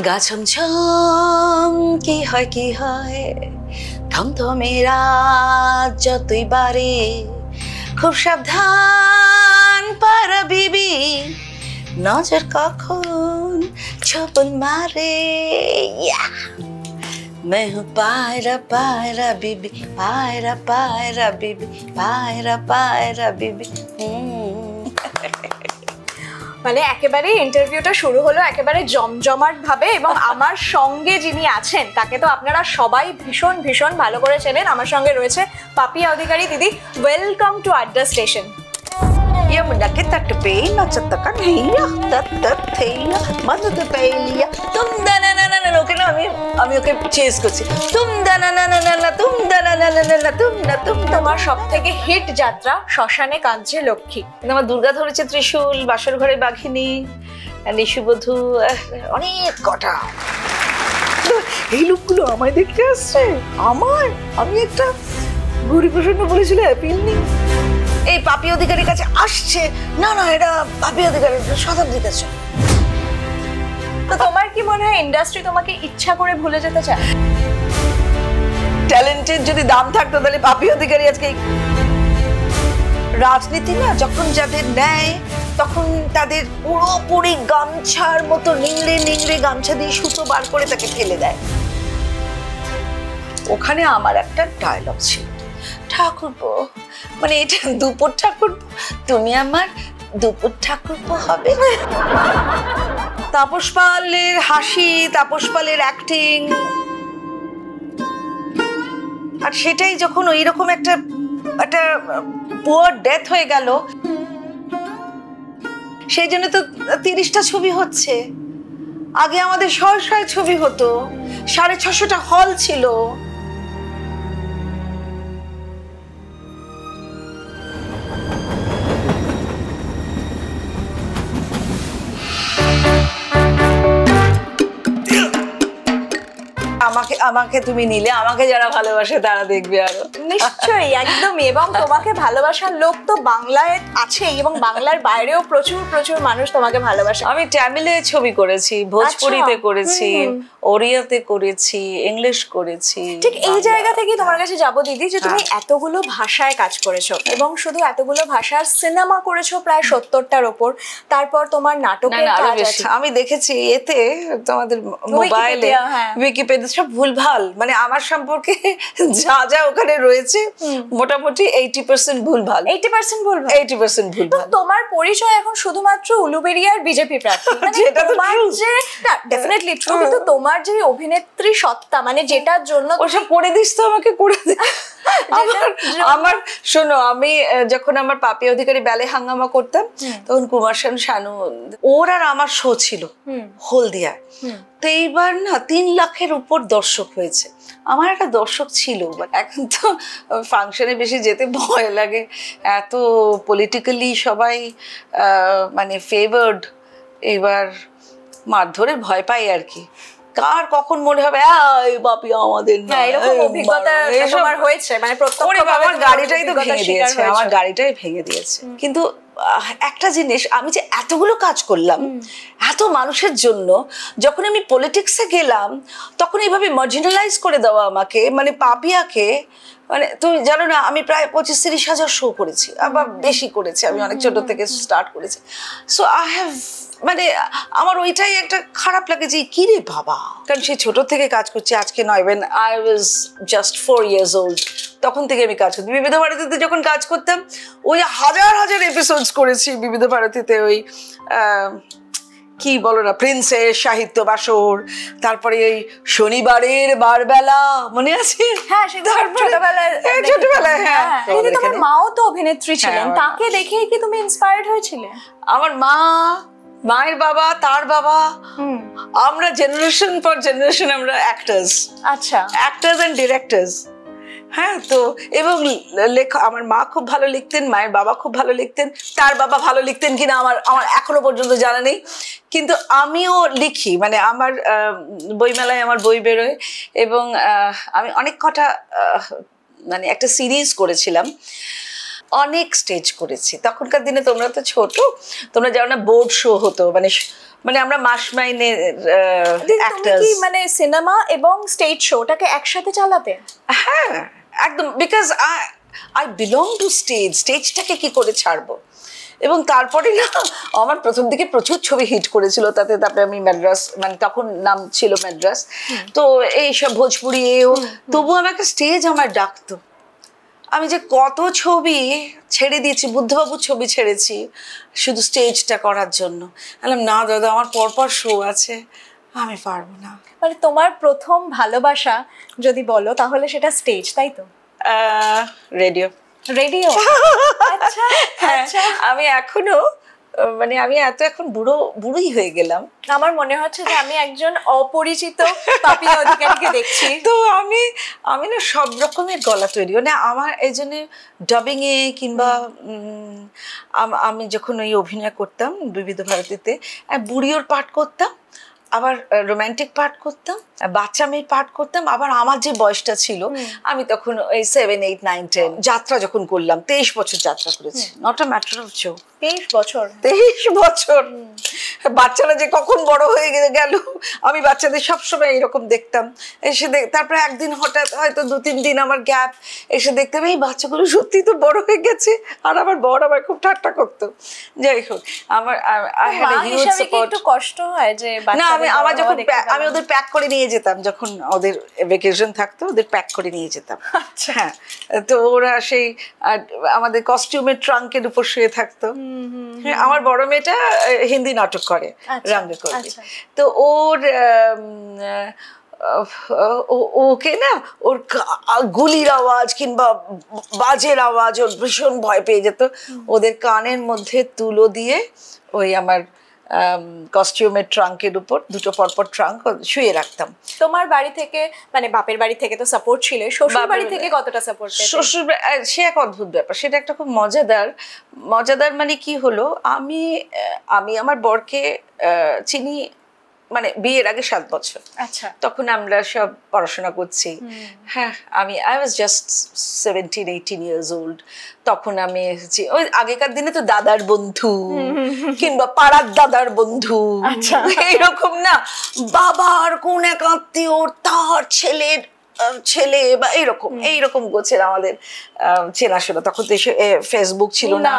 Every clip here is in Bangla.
গা ছমছম কি হয় থমথমে রাত যতই বাড়ে খুব সাবধান পারা বিবি নজর কখন ছপন মারে मैं हूँ पायरा पायरा बीबी पायरा पायरा बीबी पायरा पायरा बीबी মানে একেবারে ইন্টারভিউটা শুরু হলো একেবারে জমজমাট ভাবে এবং আমার সঙ্গে যিনি আছেন তাকে তো আপনারা সবাই ভীষণ ভীষণ ভালো করে চেনেন। আমার সঙ্গে রয়েছে পাপিয়া অধিকারী দিদি। ওয়েলকাম টু আড্ডা স্টেশন। यमुना के तट पे नचत का नैया तत तत थैया मदद पैलिया तुम दना ना ना ना ओके ना আমি ওকে চেজ করছি तुम दना ना ना ना तुम दना ना ना ना तुम ना तुम তোমার সবথেকে হিট যাত্রা শ্মশানে কাঁদছে লক্ষ্মী। আমার দুর্গা ধরেছে ত্রিশূল বাসর ঘরে বাঘিনী নিশুবধূ অনেক কটা এই লোকগুলো আমায় দেখতে আসছে আমি একটা গৌরী প্রসন্ন বলেছিল পিলনি এই পাপি অধিকারীর কাছে আসছে না এটা পাপি অধিকারী শতাব্দীর কাছে। তো তোমার কি মনে হয় ইন্ডাস্ট্রি তোমাকে ইচ্ছা করে ভুলে যেতে চায়? ট্যালেন্টের যদি দাম থাকতো তাহলে পাপি অধিকারী আজকে রাজনীতি না যখন যাদের নেয় তখন তাদের পুরোপুরি গামছার মতো নিংড়ে গামছা দিয়ে সুতো বার করে তাকে ফেলে দেয়। ওখানে আমার একটা ডায়লগ ছিল, ঠাকুরপো মানে এটা দুপুর ঠাকুরপো, তুমি আমার দুপুর ঠাকুরপো হবে। তাপস পালের হাসি, তাপস পালের অ্যাক্টিং, আর সেটাই যখন ওইরকম একটা পুয়ার ডেথ হয়ে গেল, সেই জন্য তো 30টা ছবি হচ্ছে। আগে আমাদের 100 ছবি হতো, 650টা হল ছিল। আমাকে তুমি নিলে, আমাকে যারা ভালোবাসে তারা দেখবে আরো। নিশ্চয়ই, একদমই। এবং তোমাকে ভালোবাসার লোক তো বাংলায় আছেই এবং বাংলার বাইরেও প্রচুর প্রচুর মানুষ তোমাকে ভালোবাসে। আমি তামিলে ছবি করেছি, ভোজপুরিতে করেছি, ওড়িয়াতে করেছি, ইংলিশ করেছি। ঠিক এই জায়গা থেকে তোমার কাছে যাবো দিদি, যে তুমি এতগুলো ভাষায় কাজ করেছো এবং শুধু এতগুলো ভাষার সিনেমা করেছো প্রায় 70টার ওপর, তারপর তোমার নাটকের কাজ আছে। আমি দেখেছি এতে তোমাদের মোবাইলে উইকিপিডিয়া সব ভুলভাল, মানে আমার সম্পর্কে যা ওখানে রয়েছে মোটামুটি 80% ভুলভাল। 80% ভুলভাল। 80% ভুলভাল। তোমার পরিচয় এখন শুধুমাত্র উলুবেড়িয়ার বিজেপি প্রার্থী, যেটা তো ডেফিনেটলি ট্রু, কিন্তু তোমার যে অভিনেত্রী সত্তা, মানে যেটার জন্য ওসব করে দিস তো আমাকে, করে দে। আমার শোনো, আমি যখন আমার পাপি অধিকারী ব্যালে হাঙ্গামা করতাম তখন কুমার শানু ওর আর আমার শো ছিল হলদিয়া। তো এইবার না 3 লাখের উপর দর্শক হয়েছে। আমার একটা দর্শক ছিল, এখন তো ফাংশনে বেশি যেতে ভয় লাগে, এত পলিটিক্যালি সবাই মানে ফেভার্ড। এবার মারধরের ভয় পাই আর কি, কার কখন মনে হবে বাপি আমাদের না, এরকম অভিজ্ঞতা তোমার হয়েছে? মানে আমার গাড়িটাই তো ভেঙে দিয়েছে, আমার গাড়িটাই ভেঙে দিয়েছে। কিন্তু একটা জিনিস, আমি যে এতগুলো কাজ করলাম এত মানুষের জন্য, যখন আমি পলিটিক্সে গেলাম তখন এইভাবে মার্জিনালাইজ করে দেওয়া আমাকে, মানে পাপিয়াকে, মানে তুমি জানো না আমি প্রায় 25-30 হাজার শো করেছি, আবার বেশি করেছি, আমি অনেক ছোট থেকে স্টার্ট করেছি। সো আই হ্যাভ, মানে আমার ওইটাই একটা খারাপ লাগে যে কি রে বাবা, কারণ সেই ছোট থেকে কাজ করছি, আজকে নয়। when I was just 4 years old তখন থেকে আমি কাজ করতাম। বিবিধ ভারতীতে যখন কাজ করতাম ওই হাজার এপিসোডস করেছি বিবিধ ভারতীতে। ওই কি বলো না, প্রিন্সেস, সাহিত্য বাসর, তারপরে ওই শনিবারের বারবেলা, মনে আছে? হ্যাঁ, ছোটবেলায়। হ্যাঁ, তোমার মাও তো অভিনেত্রী ছিলেন, তাকে দেখেই কি তুমি ইন্সপায়ার্ড হয়েছিলে? আমার মায়ের বাবা, তার বাবা, আমরা জেনারেশন পর জেনারেশন আমরা অ্যাক্টার্স। আচ্ছা, অ্যাক্টার্স এন্ড ডিরেক্টর্স। হ্যাঁ, তো এবং আমার মা খুব ভালো লিখতেন, মায়ের বাবা খুব ভালো লিখতেন, তার বাবা ভালো লিখতেন কিনা আমার এখনো পর্যন্ত জানা নেই, কিন্তু আমিও লিখি। মানে আমার বইমেলায় আমার বই বেরোয় এবং আমি অনেক কটা মানে একটা সিরিজ করেছিলাম, অনেক স্টেজ করেছি। তখনকার দিনে তোমরা তো ছোট, তোমরা জানো না বোর্ড শো হতো, মানে মানে আমরা মাস মাইনের তুমি কি মানে সিনেমা এবং স্টেজ শোটাকে একসাথে চালাতে? হ্যাঁ একদম, বিকজ আই বিলং টু স্টেজটাকে কি করে ছাড়বো। এবং তারপরে না আমার প্রথম দিকে প্রচুর ছবি হিট করেছিল তাতে, তারপরে আমি ম্যাড্রাস, মানে তখন নাম ছিল ম্যাড্রাস, তো এইসব ভোজপুরি তবু আমাকে স্টেজ আমার ডাকতো। আমি যে কত ছবি ছেড়ে দিয়েছি, বুদ্ধবাবুর ছবি ছেড়েছি শুধু স্টেজটা করার জন্য। বললাম না দাদা আমার পরপর শো আছে, আমি পারবো না। মানে তোমার প্রথম ভালোবাসা যদি বলো তাহলে সেটা স্টেজ, তাই তো? রেডিও। রেডিও? আচ্ছা আচ্ছা। আমি এখনো মানে আমি এখন বুড়োই হয়ে গেলাম। আমার মনে হচ্ছে যে আমি একজন অপরিচিত পাপিয়া অধিকারীকে দেখছি। তো আমি না সব রকমের গলা তৈরি, মানে আমার এই জন্য ডাবিং এ কিংবা আমি যখন ওই অভিনয় করতাম বিবিধ ভারতীতে, বুড়িওর পাঠ করতাম, আবার রোম্যান্টিক পার্ট করতাম, বাচ্চা মেয়ের পার্ট করতাম, আবার আমার যে বয়সটা ছিল আমি তখন ওই 7, 8, 9, 10 যাত্রা যখন করলাম, 23 বছর যাত্রা করেছি। Not a matter of joke. 23 বছর? 23 বছর। বাচ্চারা যে কখন বড় হয়ে গেল, আমি বাচ্চাদের সবসময় এরকম দেখতাম। এসে তারপরে একদিন হঠাৎ হয়তো 2-3 দিন আমার গ্যাপ, এসে দেখতাম এই বাচ্চাগুলো সত্যি তো বড় হয়ে গেছে। আর আমার বড় আমার খুব ঠাট্টা করতো। যাই হোক, আমার একটু কষ্ট হয় যে না, আমার যখন আমি ওদের প্যাক করে নিয়ে যেতাম, যখন ওদের ভ্যাকেশন থাকতো ওদের প্যাক করে নিয়ে যেতাম। আচ্ছা। হ্যাঁ, তো ওরা সেই আমাদের কস্টিউমের ট্রাঙ্কের উপর শুয়ে থাকতো। আমার বড় মেয়েটা হিন্দি নাটক করে, রঙে করবে। তো ওকে না ওর গুলির আওয়াজ কিংবা বাজের আওয়াজ ওর ভীষণ ভয় পেয়ে যেত। ওদের কানের মধ্যে তুলো দিয়ে ওই আমার কস্টিউমের ট্রাঙ্কের উপর দুটো পরপর ট্রাঙ্ক শুয়ে রাখতাম। তোমার বাড়ি থেকে মানে বাপের বাড়ি থেকে তো সাপোর্ট ছিল, শ্বশুর বাড়ি থেকে কতটা সাপোর্ট? শ্বশুর সে এক অদ্ভুত ব্যাপার, সেটা একটা খুব মজাদার মানে কি হলো, আমি আমার বরকে চিনি মানে বিয়ের আগে 7 বছর। আচ্ছা। তখন আমরা সব পড়াশোনা করছি। হ্যাঁ, I was just 17-18 years old. তখন আমি ওই আগেকার দিনে তো দাদার বন্ধু কিংবা পাড়ার দাদার বন্ধু এইরকম না, বাবার কোন এক আত্মীয় তার ছেলে বা এইরকম গোছের আমাদের চেনাশোনা। তখন তো ফেসবুক ছিল না,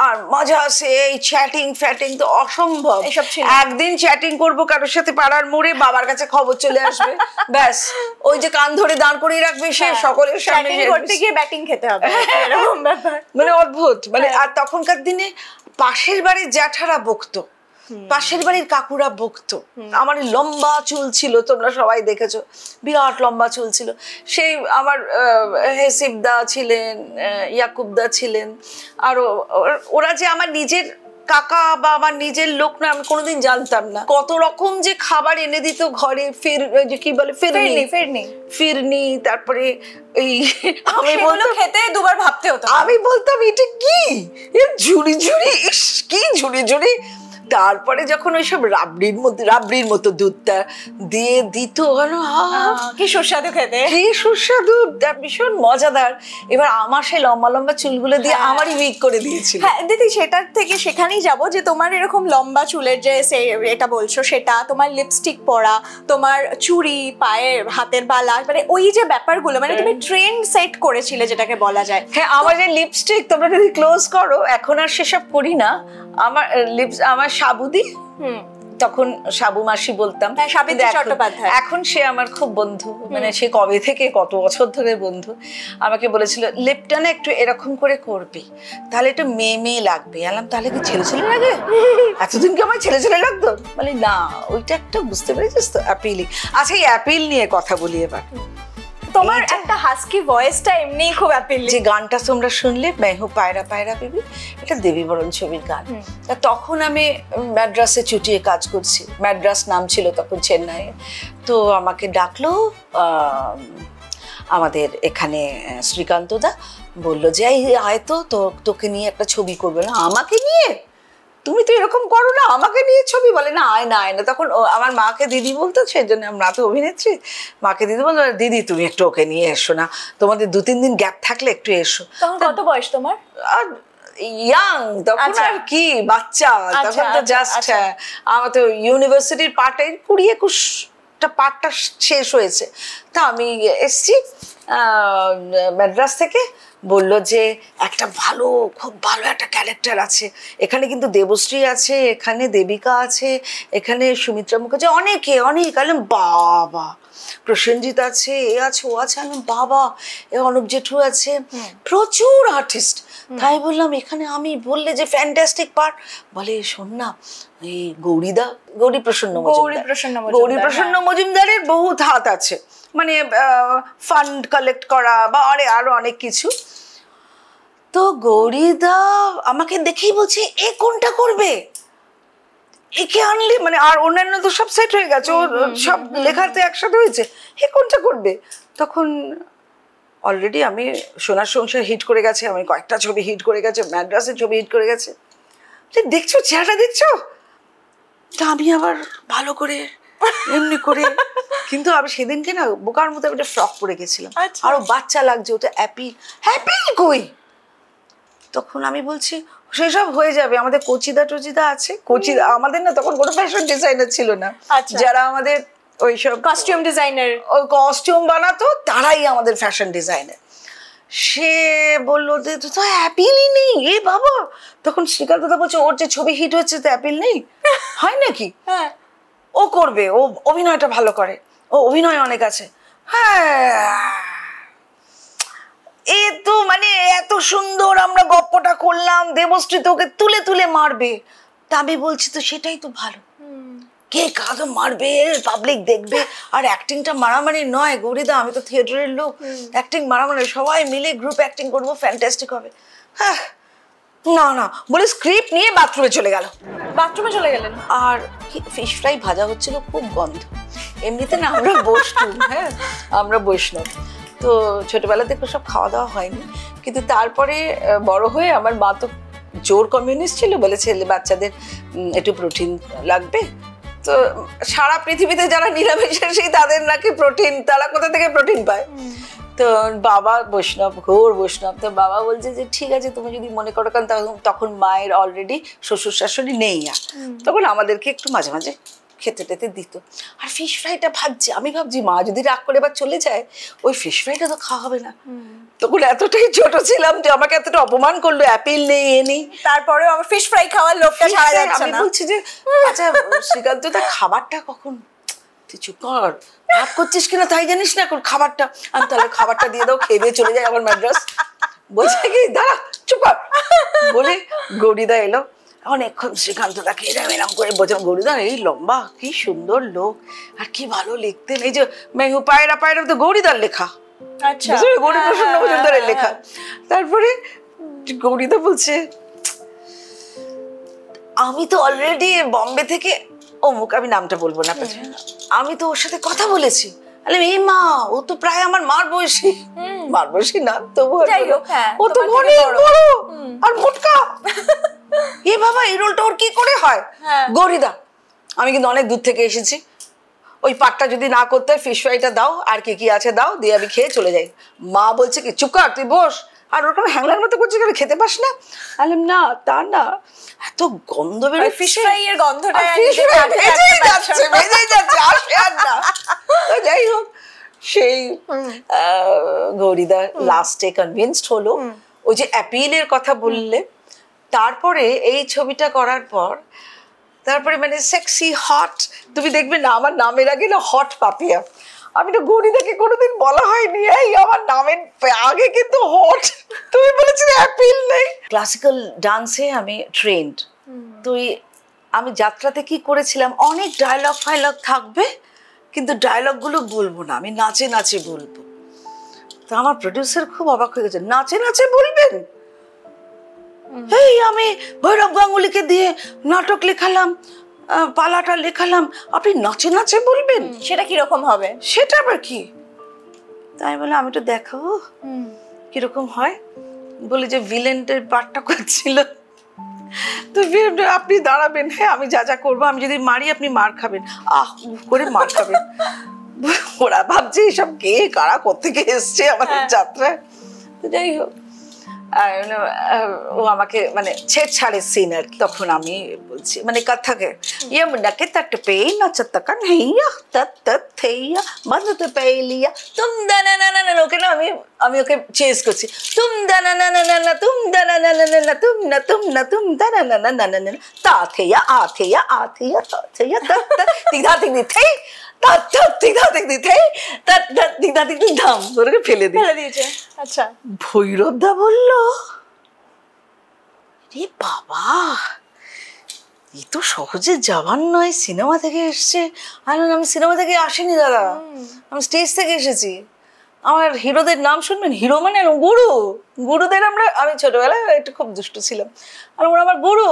আর মজা আছে এই চ্যাটিং ফ্যাটিং তো অসম্ভব। একদিন চ্যাটিং করবো কারোর সাথে পাড়ার মোড়ে, বাবার কাছে খবর চলে আসবে, ব্যাস ওই যে কান ধরে দাঁড় করিয়ে রাখবে সে, সকলের সামনে করতে গিয়ে ব্যাটিং খেতে হবে, এরকম ব্যাপার। মানে অদ্ভুত, মানে আর তখনকার দিনে পাশের বাড়ির জ্যাঠারা বকতো, পাশের বাড়ির কাকুরা বকতো। আমার লম্বা চুল ছিল, তোমরা সবাই দেখেছো, বিরাট লম্বা চুল ছিল। সেই আমার হেসিবদা ছিলেন, ইয়াকুবদা ছিলেন, আর ওরা যে আমার নিজের কাকা বা আমার নিজের লোক না, আমি কোনোদিন জানতাম না। কত রকম যে খাবার এনে দিত ঘরে, কি বলে ফিরনি, তারপরে এই আমি বলতাম খেতে দুবার ভাবতে হতো। আমি বলতাম এটা কি, ঝুড়ি কি ঝুড়ি। তারপরে যখন ওইসব রাবড়ির মতো দুধটা দিয়ে দিত, কি সুস্বাদু খেতে, কি সুস্বাদু, ভীষণ মজাদার। এবার আমার সেই লম্বা লম্বা চুলগুলো দিয়ে আমারই উইক করে দিয়েছিল। হ্যাঁ দিদি, সেটার থেকে সেখানেই যাবো যে তোমার এরকম লম্বা চুলের যে এটা বলছো, সেটা তোমার লিপস্টিক পরা, তোমার চুড়ি, পায়ের হাতের বালা, মানে ওই যে ব্যাপারগুলো, মানে তুমি ট্রেন্ড সেট করেছিলে যেটাকে বলা যায়। হ্যাঁ, আমার যে লিপস্টিক তোমরা যদি ক্লোজ করো, এখন আর সেসব করি না। আমার সাবুদি, তখন সাবু মাসি বলতাম, এখন সে আমার খুব বন্ধু, মানে সে কবে থেকে কত বছর ধরে বন্ধু। আমাকে বলেছিল লিপটা না একটু এরকম করে করবি, তাহলে একটু মেয়ে লাগবে। আলাম তাহলে কি ছেলে লাগে? এতদিন কি আমার ছেলে লাগতো? বলে না, ওইটা একটা বুঝতে পেরেছিস তো, অ্যাপিলিং। আচ্ছা, এই অ্যাপিল নিয়ে কথা বলি এবার। তোমার একটা হাস্কি ভয়েসটা এমনি খুব অ্যাপিলিং। যে গানটা তোমরা শুনলে, মেহু পায়রা পায়রা বেবি, এটা দেবী বরণ ছবির গান। তা তখন আমি ম্যাড্রাসে চুটিয়ে কাজ করছি, ম্যাড্রাস নাম ছিল তখন চেন্নাইয়ে। তো আমাকে ডাকলো আমাদের এখানে শ্রীকান্তদা, বললো যে আয় তো, তোকে নিয়ে একটা ছবি করবে। না, আমাকে নিয়ে? তুমি তো এরকম করো না, আমাকে নিয়ে ছবি? বলে না, আয় না। তখন আমার মাকে দিদি বলতো, সেই জন্য আমরা তো অভিনেত্রী, মাকে দিদি বলতো, দিদি তুমি একটু ওকে নিয়ে এসো না, তোমাদের 2-3 দিন গ্যাপ থাকলে একটু এসো। তখন কত বয়স তোমার? ইয়াং, তখন আর কি বাচ্চা, তখন তো জাস্ট আমার তো ইউনিভার্সিটির পার্টে 20-21টা পার্টটা শেষ হয়েছে। তা আমি এসছি মাদ্রাস থেকে, বললো যে একটা ভালো, খুব ভালো একটা ক্যারেক্টার আছে এখানে, কিন্তু দেবশ্রী আছে, এখানে দেবিকা আছে, এখানে সুমিত্রা মুখার্জি, অনেকে অনেক। আলাম বাবা, প্রসেনজিৎ আছে, এ আছে, ও আছে। আলাম বাবা, এ অনুপ জেঠু আছে, প্রচুর আর্টিস্ট। তাই বললাম এখানে আমি, বললে যে ফ্যান্টাস্টিক পার্ট। বলে শোন না, এই গৌরী প্রসন্ন মজুমদারের বহুত হাত আছে, মানে ফান্ড কালেক্ট করা বা আরো অনেক কিছু। তো গৌরীদা আমাকে দেখেই বলছে এ কোনটা করবে, একে আনলে মানে, আর অন্যান্য তো সব সেট হয়ে গেছে, ও সব লেখাতে একসাথে হয়েছে, এ কোনটা করবে। তখন অলরেডি আমি সোনার সংসার হিট করে গেছে, আমি কয়েকটা ছবি হিট করে গেছে, ম্যাড্রাসের ছবি হিট করে গেছে। দেখছো চেহারাটা দেখছো? তা আমি আবার ভালো করে এমনি করে, কিন্তু আমি সেদিনকে না বোকার মতো একটা ফ্রক পরে গেছিলাম, আরো বাচ্চা লাগছে, ওটা অ্যাপিল কই। তখন আমি বলছি সেসব হয়ে যাবে, আমাদের কচিদা টচিদা আছে। আমাদের না তখন কোনো ফ্যাশন ডিজাইনার ছিল না, যারা আমাদের ওইসব কস্টিউম ডিজাইনার, ওই কস্টিউম বানাতো, তারাই আমাদের ফ্যাশন ডিজাইনার। সে বললো যে তো অ্যাপিলই নেই। এ বাবা, তখন শ্রীকান্ত দা বলছে ওর যে ছবি হিট হচ্ছে তো অ্যাপিল নেই, হয় নাকি? হ্যাঁ, ও করবে, ও অভিনয়টা ভালো করে, ও অভিনয় অনেক আছে। হ্যাঁ, এ তো মানে এত সুন্দর আমরা গপ্পটা করলাম, দেবশ্রী তো ওকে তুলে তুলে মারবে। তা আমি বলছি তো সেটাই তো ভালো, কে কাকে মারবে, পাবলিক দেখবে। আর অ্যাক্টিংটা মারামারি নয় গৌরীদা, আমি তো থিয়েটারের লোক, অ্যাক্টিং মারামারি, সবাই মিলে গ্রুপ অ্যাক্টিং করবো, ফ্যান্টাস্টিক হবে। হ্যাঁ, না বলে স্ক্রিপ্ট নিয়ে বাথরুমে চলে গেলেন। আর ফিশ ফ্রাই ভাজা হচ্ছিল, খুব গন্ধ। এমনিতে না আমরা বৈষ্ণব, হ্যাঁ আমরা বৈষ্ণব, তো ছোটবেলা থেকে সব খাওয়া দাওয়া হয়নি, কিন্তু তারপরে বড় হয়ে আমার মা তো জোর কমিউনিস্ট ছিল, বলে ছেলে বাচ্চাদের একটু প্রোটিন লাগবে। তো সারা পৃথিবীতে যারা নিরামিষাশী তাদের নাকি প্রোটিন, তারা কোথা থেকে প্রোটিন পায়। তো বাবা বৈষ্ণব, ঘোর বৈষ্ণব। তো বাবা বলছে যে ঠিক আছে তুমি যদি মনে করো, কারণ তখন মায়ের অলরেডি শ্বশুর শাশুড়ি নেই, আর তখন আমাদেরকে একটু মাঝে মাঝে খেতে টেতে দিত। আর ফিশ ফ্রাইটা ভাবছি, আমি ভাবছি মা যদি রাগ করে এবার চলে যায়, ওই ফিশ ফ্রাইটা তো খাওয়া হবে না। তখন এতটাই ছোট ছিলাম যে আমাকে এতটা অপমান করলো, অ্যাপিল নেই, এ নেই, তারপরেও আমার ফিশ ফ্রাই খাওয়ার লোকটা ছাড়া যাচ্ছে না। আমি বলছি যে আচ্ছা শ্রীকান্ত দা খাবারটা কখন, তুই চুপ কর, রাগ করছিস কিনা তাই জানিস না, এখন খাবারটা, আমি তাহলে খাবারটা দিয়ে দাও, খেয়ে দিয়ে চলে যায় আবার ম্যাড্রাস। বলছে কি দাঁড়া চুপ কর বলে গৌরীদা এলো, অনেকক্ষণ শ্রীকান্ত দাকে এরম করে বলছিলাম, গৌরীদা এই লম্বা, কি সুন্দর লোক, আর কি ভালো লিখতেন। এই যে মেহু পায়রা তো গৌরীদার লেখা, গৌরী প্রসন্ন মজুমদারের লেখা। তারপরে গৌরীদা বলছে আমি তো অলরেডি বম্বে থেকে অমুক, আমি নামটা বলবো না, আমি তো ওর সাথে কথা বলেছি। এই মা, ও তো প্রায় আমার মার বয়সী না, তবু ও তো অনেক বড় আর মোটকা। এ বাবা, এই রোলটা ওর কি করে হয়? গৌরীদা আমি কিন্তু অনেক দূর থেকে এসেছি, ওই পাটটা যদি না করতে হয় ফিশ ফ্রাইটা দাও, আর কি আছে দাও, দিয়ে আমি খেয়ে চলে যাই। মা বলছে কি চুপ কর, তুই বস, আর ওরকম হ্যাংলার মতো করছিস, খেতে পাস না? আলাম না, তা না, এত গন্ধ বেরোয়, ফিশ ফ্রাই এর গন্ধটা ভেজেই যাচ্ছে, আসে আর না। তো যাই হোক, সেই গৌরীদা লাস্টে কনভিন্সড হলো। ওই যে অ্যাপিলের কথা বললে, তারপরে এই ছবিটা করার পর তারপরে মানে সেক্সি হট, তুমি দেখবে না আমার নামের আগে না হট পাপিয়া, আমি তো গৌরীদাকে কোনোদিন বলা হয়নি এই আমার নামের আগে কিন্তু হট, তুমি বলেছিলে অ্যাপিল নেই। ক্লাসিক্যাল ডান্সে আমি ট্রেন্ড, তো আমি যাত্রাতে কি করেছিলাম, অনেক ডায়লগ ফাইলগ থাকবে, কিন্তু ডায়লগগুলো বলবো না, আমি নাচে নাচে বলবো। তো আমার প্রডিউসার খুব অবাক হয়ে গেছে, নাচে নাচে বলবেন? এই আমি ভৈরব গাঙ্গুলিকে দিয়ে নাটক লেখালাম, পালাটা লেখালাম, আপনি নাচে নাচে বলবেন? সেটা কিরকম হবে? সেটা আবার কি? তাই বলে আমি তো দেখাবো কিরকম হয়, বলে যে ভিলেনের পার্টটা করছিল, তো আপনি দাঁড়াবেন, হ্যাঁ আমি যা যা করবো, আমি যদি মারি আপনি মার খাবেন, করে মার খাবেন। ওরা ভাবছে এসব কে কারা কোত্থেকে এসছে আমাদের যাত্রায়। তো যাই হোক, ও আমাকে মানে ছেড়ছাড়ের সিন আর কি। তখন আমি বলছি মানে কথাকে यमुनाके तट पे नचत कन्हैया तत तत थैया बंद पे लिया तुम दाना ना ना ना ओके ना আমি ওকে চেজ করছি तुम दाना ना ना ना ना तुम दाना ना ना ना तुम ना तुम दाना ना ना ना ना ता थैया आ थैया ता थैया तत तत दिखा दिख थे तत तत दिखा दिख थे तत तत दिखा दिख धाम ওকে ফেলে দিয়েছে। আচ্ছা, ভৈরব দা বলল রে বাবা এই তো সহজে যাবার নয়, সিনেমা থেকে এসছে। আমি সিনেমা থেকে আসিনি দাদা, আমি স্টেজ থেকে এসেছি। আমার হিরোদের নাম শুনবেন, হিরো মানে গুরু, গুরুদের আমি ছোটবেলায় একটু খুব দুষ্ট ছিলাম, আর ওরা আমার গুরু।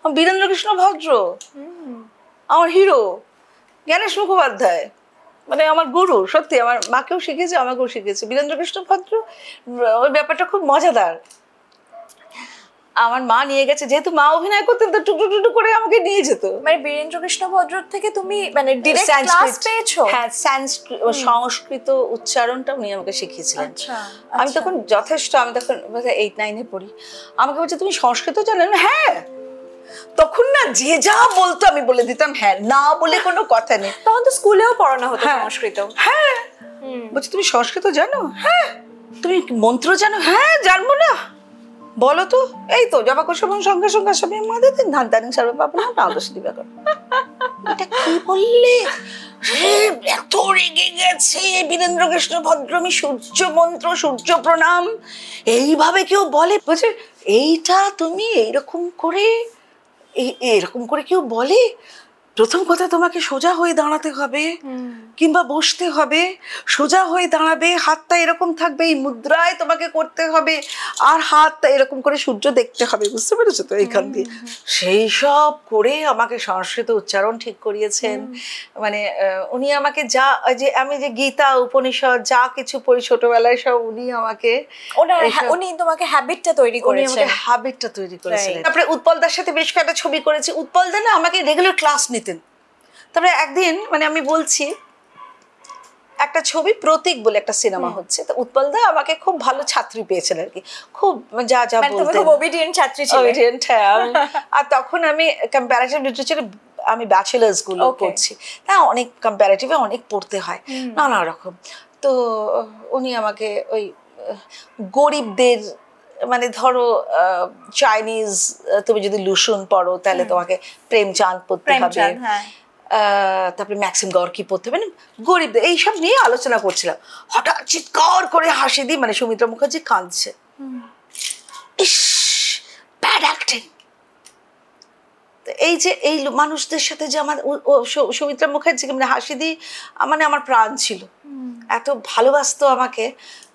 বীরেন্দ্র কৃষ্ণ ভদ্র আমার হিরো, জ্ঞানেশ মুখোপাধ্যায় মানে আমার গুরু। সত্যি আমার মাকেও শিখেছে, আমাকেও শিখেছে বীরেন্দ্র কৃষ্ণ ভদ্র। ওই ব্যাপারটা খুব মজাদার। আমার মা নিয়ে গেছে, যেহেতু মা অভিনয় করতেন তো টুকটু টুকটু করে আমাকে নিয়ে যেত। মানে বীরেন্দ্র কৃষ্ণ ভদ্র থেকে তুমি মানে ডাইরেক্ট ক্লাস পেয়েছো? হ্যাঁ, সংস্কৃত উচ্চারণটা উনি আমাকে শিখিয়েছিলেন। আচ্ছা, আমি তখন যথেষ্ট, আমি তখন 8-9-এ পড়ি। আমাকে বলছে তুমি সংস্কৃত জানো? হ্যাঁ। তখন না যে যা বলতো আমি বলে দিতাম হ্যাঁ, না বলে কোনো কথা নেই। তখন তো স্কুলেও পড়ানো হতো সংস্কৃত। হ্যাঁ, বলছে তুমি সংস্কৃত জানো? হ্যাঁ। তুমি মন্ত্র জানো? হ্যাঁ। জানবো না? বলো তো। এই তো জবা কুসুম সঙ্গে সঙ্গে সবই আমাদের ধান তানি সর্বে পাবো না পাউদশ দিবা কর। এটা কি বললে? এত রেগে গেছে বীরেন্দ্র কৃষ্ণ ভদ্র। আমি সূর্য মন্ত্র, সূর্য প্রণাম এইভাবে কেউ বলে? বলছে এইটা তুমি এইরকম করে এরকম করে কেউ বলে? প্রথম কথা তোমাকে সোজা হয়ে দাঁড়াতে হবে কিংবা বসতে হবে। সোজা হয়ে দাঁড়াবে, হাতটা এরকম থাকবে, এই মুদ্রায় তোমাকে করতে হবে, আর হাতটা এরকম করে সূর্য দেখতে হবে। বুঝতে পেরেছো তো? এইখান দিয়ে সেই সব করে আমাকে সংস্কৃত উচ্চারণ ঠিক করিয়েছেন। মানে উনি আমাকে যা যে আমি যে গীতা উপনিষদ যা কিছু পড়ি ছোটবেলায় সব উনি আমাকে উনি তোমাকে হ্যাবিটটা তৈরি করেছেন। হ্যাবিটটা তৈরি করেছিলেন। তারপরে উৎপলদার সাথে বেশ কয়েকটা ছবি করেছি। উৎপলদা না আমাকে রেগুলার ক্লাস নিতেন। তারপরে একদিন মানে আমি বলছি একটা ছবি প্রতীক বলে একটা সিনেমা হচ্ছে, তো উৎপলদা আমাকে খুব ভালো ছাত্রী পেয়েছেন আর কি, খুব যা যা বলতেন, খুব ওবিডিয়েন্ট ছাত্রী ছিলেন। ওবিডিয়েন্ট, হ্যাঁ। আর তখন আমি কম্পারেটিভ লিটারেচারে আমি ব্যাচেলার্স গুলো পড়ছি, তা অনেক কম্পারেটিভে অনেক পড়তে হয় নানা রকম। তো উনি আমাকে ওই গরিবদের মানে ধরো চাইনিজ তুমি যদি লুসুন পড়ো তাহলে তোমাকে প্রেমচাঁদ পড়তে হবে, তারপরে ম্যাক্সিম গর্কি পড়তে হবে, গরিবদের এইসব নিয়ে আলোচনা করছিলাম। হঠাৎ চিৎকার করে হাসি দিই, মানে সৌমিত্রা মুখার্জি কাঁদছে। ইস, ব্যাড অ্যাক্টিং। এই যে এই মানুষদের সাথে যে আমার সৌমিত্রা মুখার্জিকে মানে হাসি দিই, মানে আমার প্রাণ ছিল, এত ভালোবাসতো আমাকে।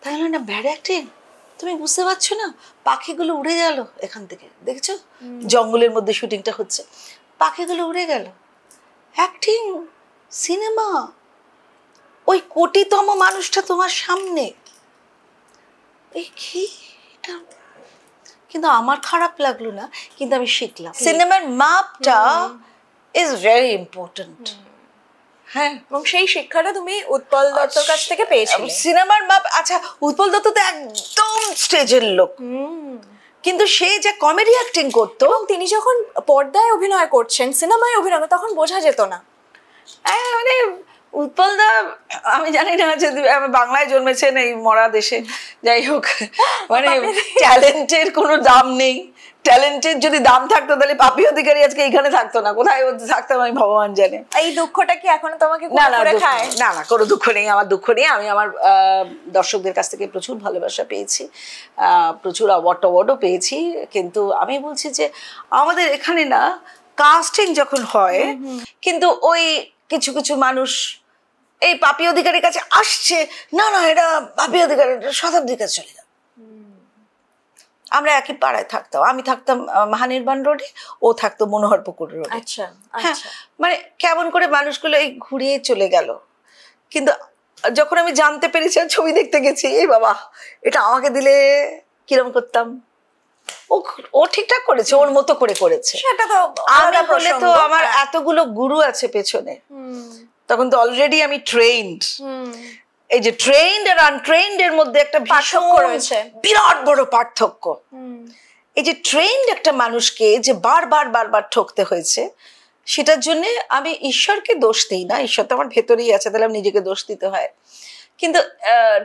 তাহলে না ব্যাড অ্যাক্টিং। তুমি বুঝতে পারছো না, পাখিগুলো উড়ে গেল এখান থেকে, দেখেছো জঙ্গলের মধ্যে শুটিংটা হচ্ছে, পাখিগুলো উড়ে গেল। অ্যাক্টিং, সিনেমা, ওই কোটিতম মানুষটা তোমার সামনে, এই কি এটা? কিন্তু আমার খারাপ লাগলো না, কিন্তু আমি শিখলাম সিনেমার মাপটা ইজ ভেরি ইম্পর্টেন্ট। হ্যাঁ, এবং সেই শিক্ষাটা তুমি উৎপল দত্তর কাছ থেকে পেয়েছিলে। সিনেমার মাপ। আচ্ছা, উৎপল দত্ত তো একদম স্টেজের লোক, কিন্তু সে যে কমেডি অ্যাক্টিং করতো, এবং তিনি যখন পর্দায় অভিনয় করছেন, সিনেমায় অভিনয় করছেন, তখন বোঝা যেত না। মানে উৎপলদা, আমি জানি না যদি বাংলায় জন্মেছেন এই মরা দেশে, যাই হোক, মানে ট্যালেন্টের কোনো দাম নেই। ট্যালেন্টের যদি দাম থাকতো তাহলে পাপি অধিকারী আজকে এখানে থাকতো না, কোথায় থাকতাম আমি ভগবান জানে। এই দুঃখটা কি এখনো তোমাকে খায়? না না, কোনো দুঃখ নেই, আমার দুঃখ নেই। আমি আমার দর্শকদের কাছ থেকে প্রচুর ভালোবাসা পেয়েছি, প্রচুর অ্যাওয়ার্ডও পেয়েছি। কিন্তু আমি বলছি যে আমাদের এখানে না কাস্টিং যখন হয়, কিন্তু ওই কিছু কিছু মানুষ এই পাপি অধিকারীর কাছে আসছে, না না এটা পাপি অধিকারী, শতাব্দীর কাছে চলে যাবে। আমরা একই পাড়ায় থাকতাম, আমি থাকতাম মহানির্বাণ রোডে, ও থাকতো মনোহরপুকুর রোডে। আচ্ছা, হ্যাঁ, মানে কেমন করে মানুষগুলো এই ঘুরিয়ে চলে গেল। কিন্তু যখন আমি জানতে পেরেছি, ছবি দেখতে গেছি, এই বাবা এটা আমাকে দিলে কিরম করতাম। ও ঠিকঠাক করেছে, ওর মতো করে করেছে। সেটা তো আমি বলে তো আমার এতগুলো গুরু আছে পেছনে, তখন তো অলরেডি আমি ট্রেন্ড। এই যে ট্রেন্ড আর আনট্রেন্ড এর মধ্যে একটা পার্থক্য রয়েছে, বিরাট বড় পার্থক্য। এই যে ট্রেন্ড একটা মানুষকে যে বারবার ঠকতে হয়েছে, সেটার জন্য আমি ঈশ্বরকে দোষ দিই না, ঈশ্বর তো আমার ভেতরেই আছে, তাহলে আমি নিজেকে দোষ দিতে হয়। কিন্তু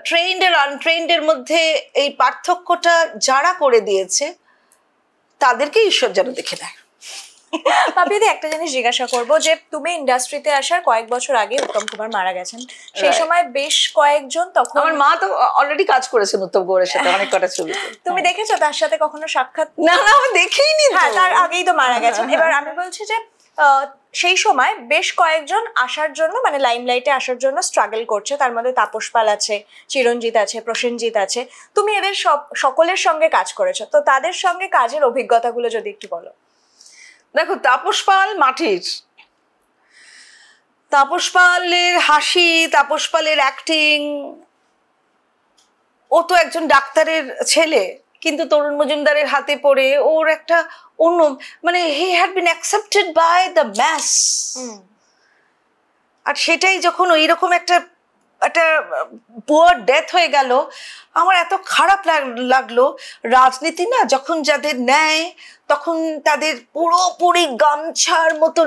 ট্রেন্ড আর আনট্রেন্ড এর মধ্যে এই পার্থক্যটা যারা করে দিয়েছে তাদেরকে ঈশ্বর যেন দেখে দেয়। পাপিদি, একটা জিনিস জিজ্ঞাসা করবো, যে তুমি ইন্ডাস্ট্রিতে আসার কয়েক বছর আগে উত্তম কুমার মারা গেছেন, সেই সময় বেশ কয়েকজন, তখন আমার মা তো অলরেডি কাজ করেছেন উত্তম কুমারের সাথে অনেক কটা ছবিতে। তুমি দেখেছো তার সাথে কখনো সাক্ষাৎ? না আমি দেখিনি। হ্যাঁ, তার আগেই তো মারা গেছেন। এবার আমি বলছি যে সেই সময় বেশ কয়েকজন আসার জন্য, মানে লাইমলাইটে আসার জন্য স্ট্রাগল করছে, তার মধ্যে তাপস পাল আছে, চিরঞ্জিত আছে, প্রসেনজিৎ আছে। তুমি এদের সকলের সঙ্গে কাজ করেছো, তো তাদের সঙ্গে কাজের অভিজ্ঞতাগুলো যদি একটু বলো। দেখো, তাপস পাল মাটির, তাপস পালের হাসি, তাপস পালের অ্যাক্টিং, ও তো একজন ডাক্তারের ছেলে, কিন্তু তরুণ মজুমদারের হাতে পড়ে ওর একটা অন্য, মানে he had been accepted by the mass. আর সেটাই যখন ওইরকম একটা পুয়ার ডেথ হয়ে গেল, আমার এত খারাপ লাগলো। রাজনীতি না যখন যাদের নেয়, তখন তাদের পুরোপুরি গামছার মতো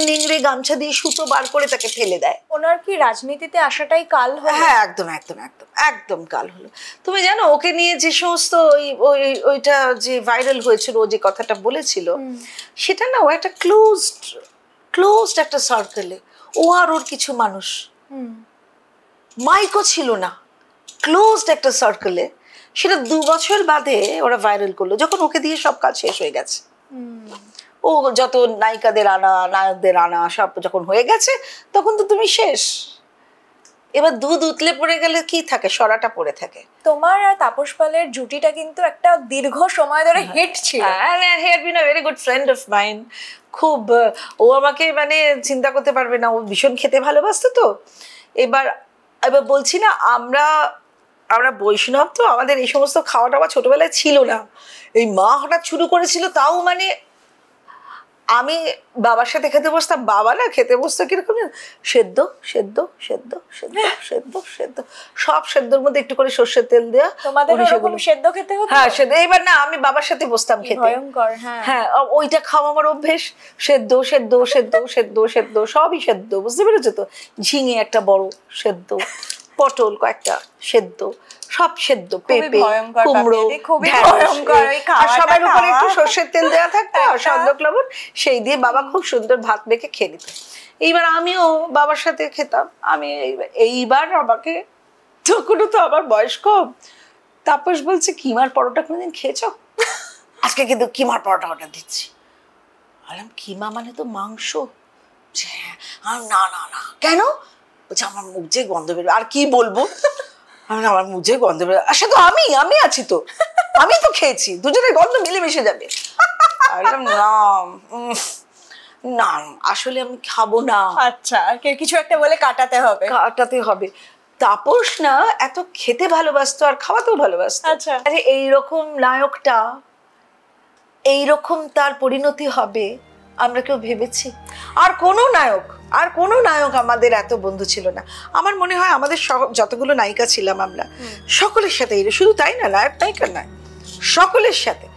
নিংড়ে গামছা দিয়ে সুতো বার করে তাকে ফেলে দেয়। ওনার কি রাজনীতিতে আসাটাই কাল হলো? হ্যাঁ, একদম কাল হলো। তুমি জানো, ওকে নিয়ে যে সমস্ত ওইটা যে ভাইরাল হয়েছিল, ও যে কথাটা বলেছিল, সেটা না ও একটা ক্লোজড একটা সার্কেলে, ও আর ওর কিছু মানুষ, মাইকও ছিল না, ক্লোজড একটা সার্কেলে। সেটা 2 বছর বাদে ওরা ভাইরাল করলো, যখন ওকে দিয়ে সব কাজ শেষ হয়ে গেছে। ও যত নায়িকাদের আনা, নায়কদের আনা সব যখন হয়ে গেছে, তখন তো তুমি শেষ। এবার দুধ উতলে পড়ে গেলে কি থাকে, সরাটা পড়ে থাকে। তোমার আর তাপস পালের জুটিটা কিন্তু একটা দীর্ঘ সময় ধরে হিট ছিল। হি had bin a very good friend of mine. খুব, ও আমাকে মানে চিন্তা করতে পারবে না, ও ভীষণ খেতে ভালোবাসতো। তো এবার বলছি না, আমরা বৈষ্ণব, তো আমাদের এই সমস্ত খাওয়া টাওয়া ছোটবেলায় ছিল না। এই মা হঠাৎ শুরু করেছিল, তাও মানে আমি বাবার সাথে খেতে বসতাম, বাবা না খেতে বসতো কিরকম, সেদ্ধ সেদ্ধ সেদ্ধ সেদ্ধ সেদ্ধ সেদ্ধ, সব সেদ্ধর মধ্যে একটু করে সর্ষের তেল দেওয়া। তোমাদের এরকম সেদ্ধ খেতে হতো? হ্যাঁ, সেদ্ধ। এবার না, আমি বাবার সাথে বসতাম খেতে। ভয়ঙ্কর। হ্যাঁ, ওইটা খাওয়া আমার অভ্যেস। সেদ্ধ সেদ্ধ সেদ্ধ সেদ্ধ সেদ্ধ, সবই সেদ্ধ, বুঝতে পেরেছো তো? ঝিঙে একটা বড় সেদ্ধ, পটল কয়েকটা সেদ্ধ, সব সেদ্ধ, পেঁপে, কুমড়ো, আর সবার উপরে একটু সর্ষের তেল দেওয়া থাকতো, আর সন্দক লবণ, সেই দিয়ে বাবা খুব সুন্দর ভাত মেখে খেয়ে নিত। এইবার আমিও বাবার সাথে খেতাম। আমি এইবার আমাকে, তখনও তো আমার বয়স কম, তাপস বলছে, কিমার পরোটা কোনোদিন খেয়েছো? আজকে কিন্তু কিমার পরোটা অর্ডার দিচ্ছি। বললাম, কিমা মানে তো মাংস। না না না, কেন? বলছে, আমার মুখ যে গন্ধ বেরোবে। আর কি বলবো, আমার মুখ যে গন্ধ বেরোবে। সে তো আমি আছি তো, আমি তো খেয়েছি, দুজনের গন্ধ মিলেমিশে যাবে। না আসলে আমি খাবো না। আচ্ছা, কিছু একটা বলে কাটাতে হবে। তাপস না এত খেতে ভালোবাসতো আর খাওয়াতেও ভালোবাসতো। আচ্ছা, আরে এইরকম নায়কটা, এইরকম তার পরিণতি হবে আমরা কেউ ভেবেছি? আর কোনো নায়ক আমাদের এত বন্ধু ছিল না। আমার মনে হয় আমাদের যতগুলো নায়িকা ছিলাম আমরা সকলের সাথে, শুধু তাই না, নায়ক নায়িকা নয়, সকলের সাথে।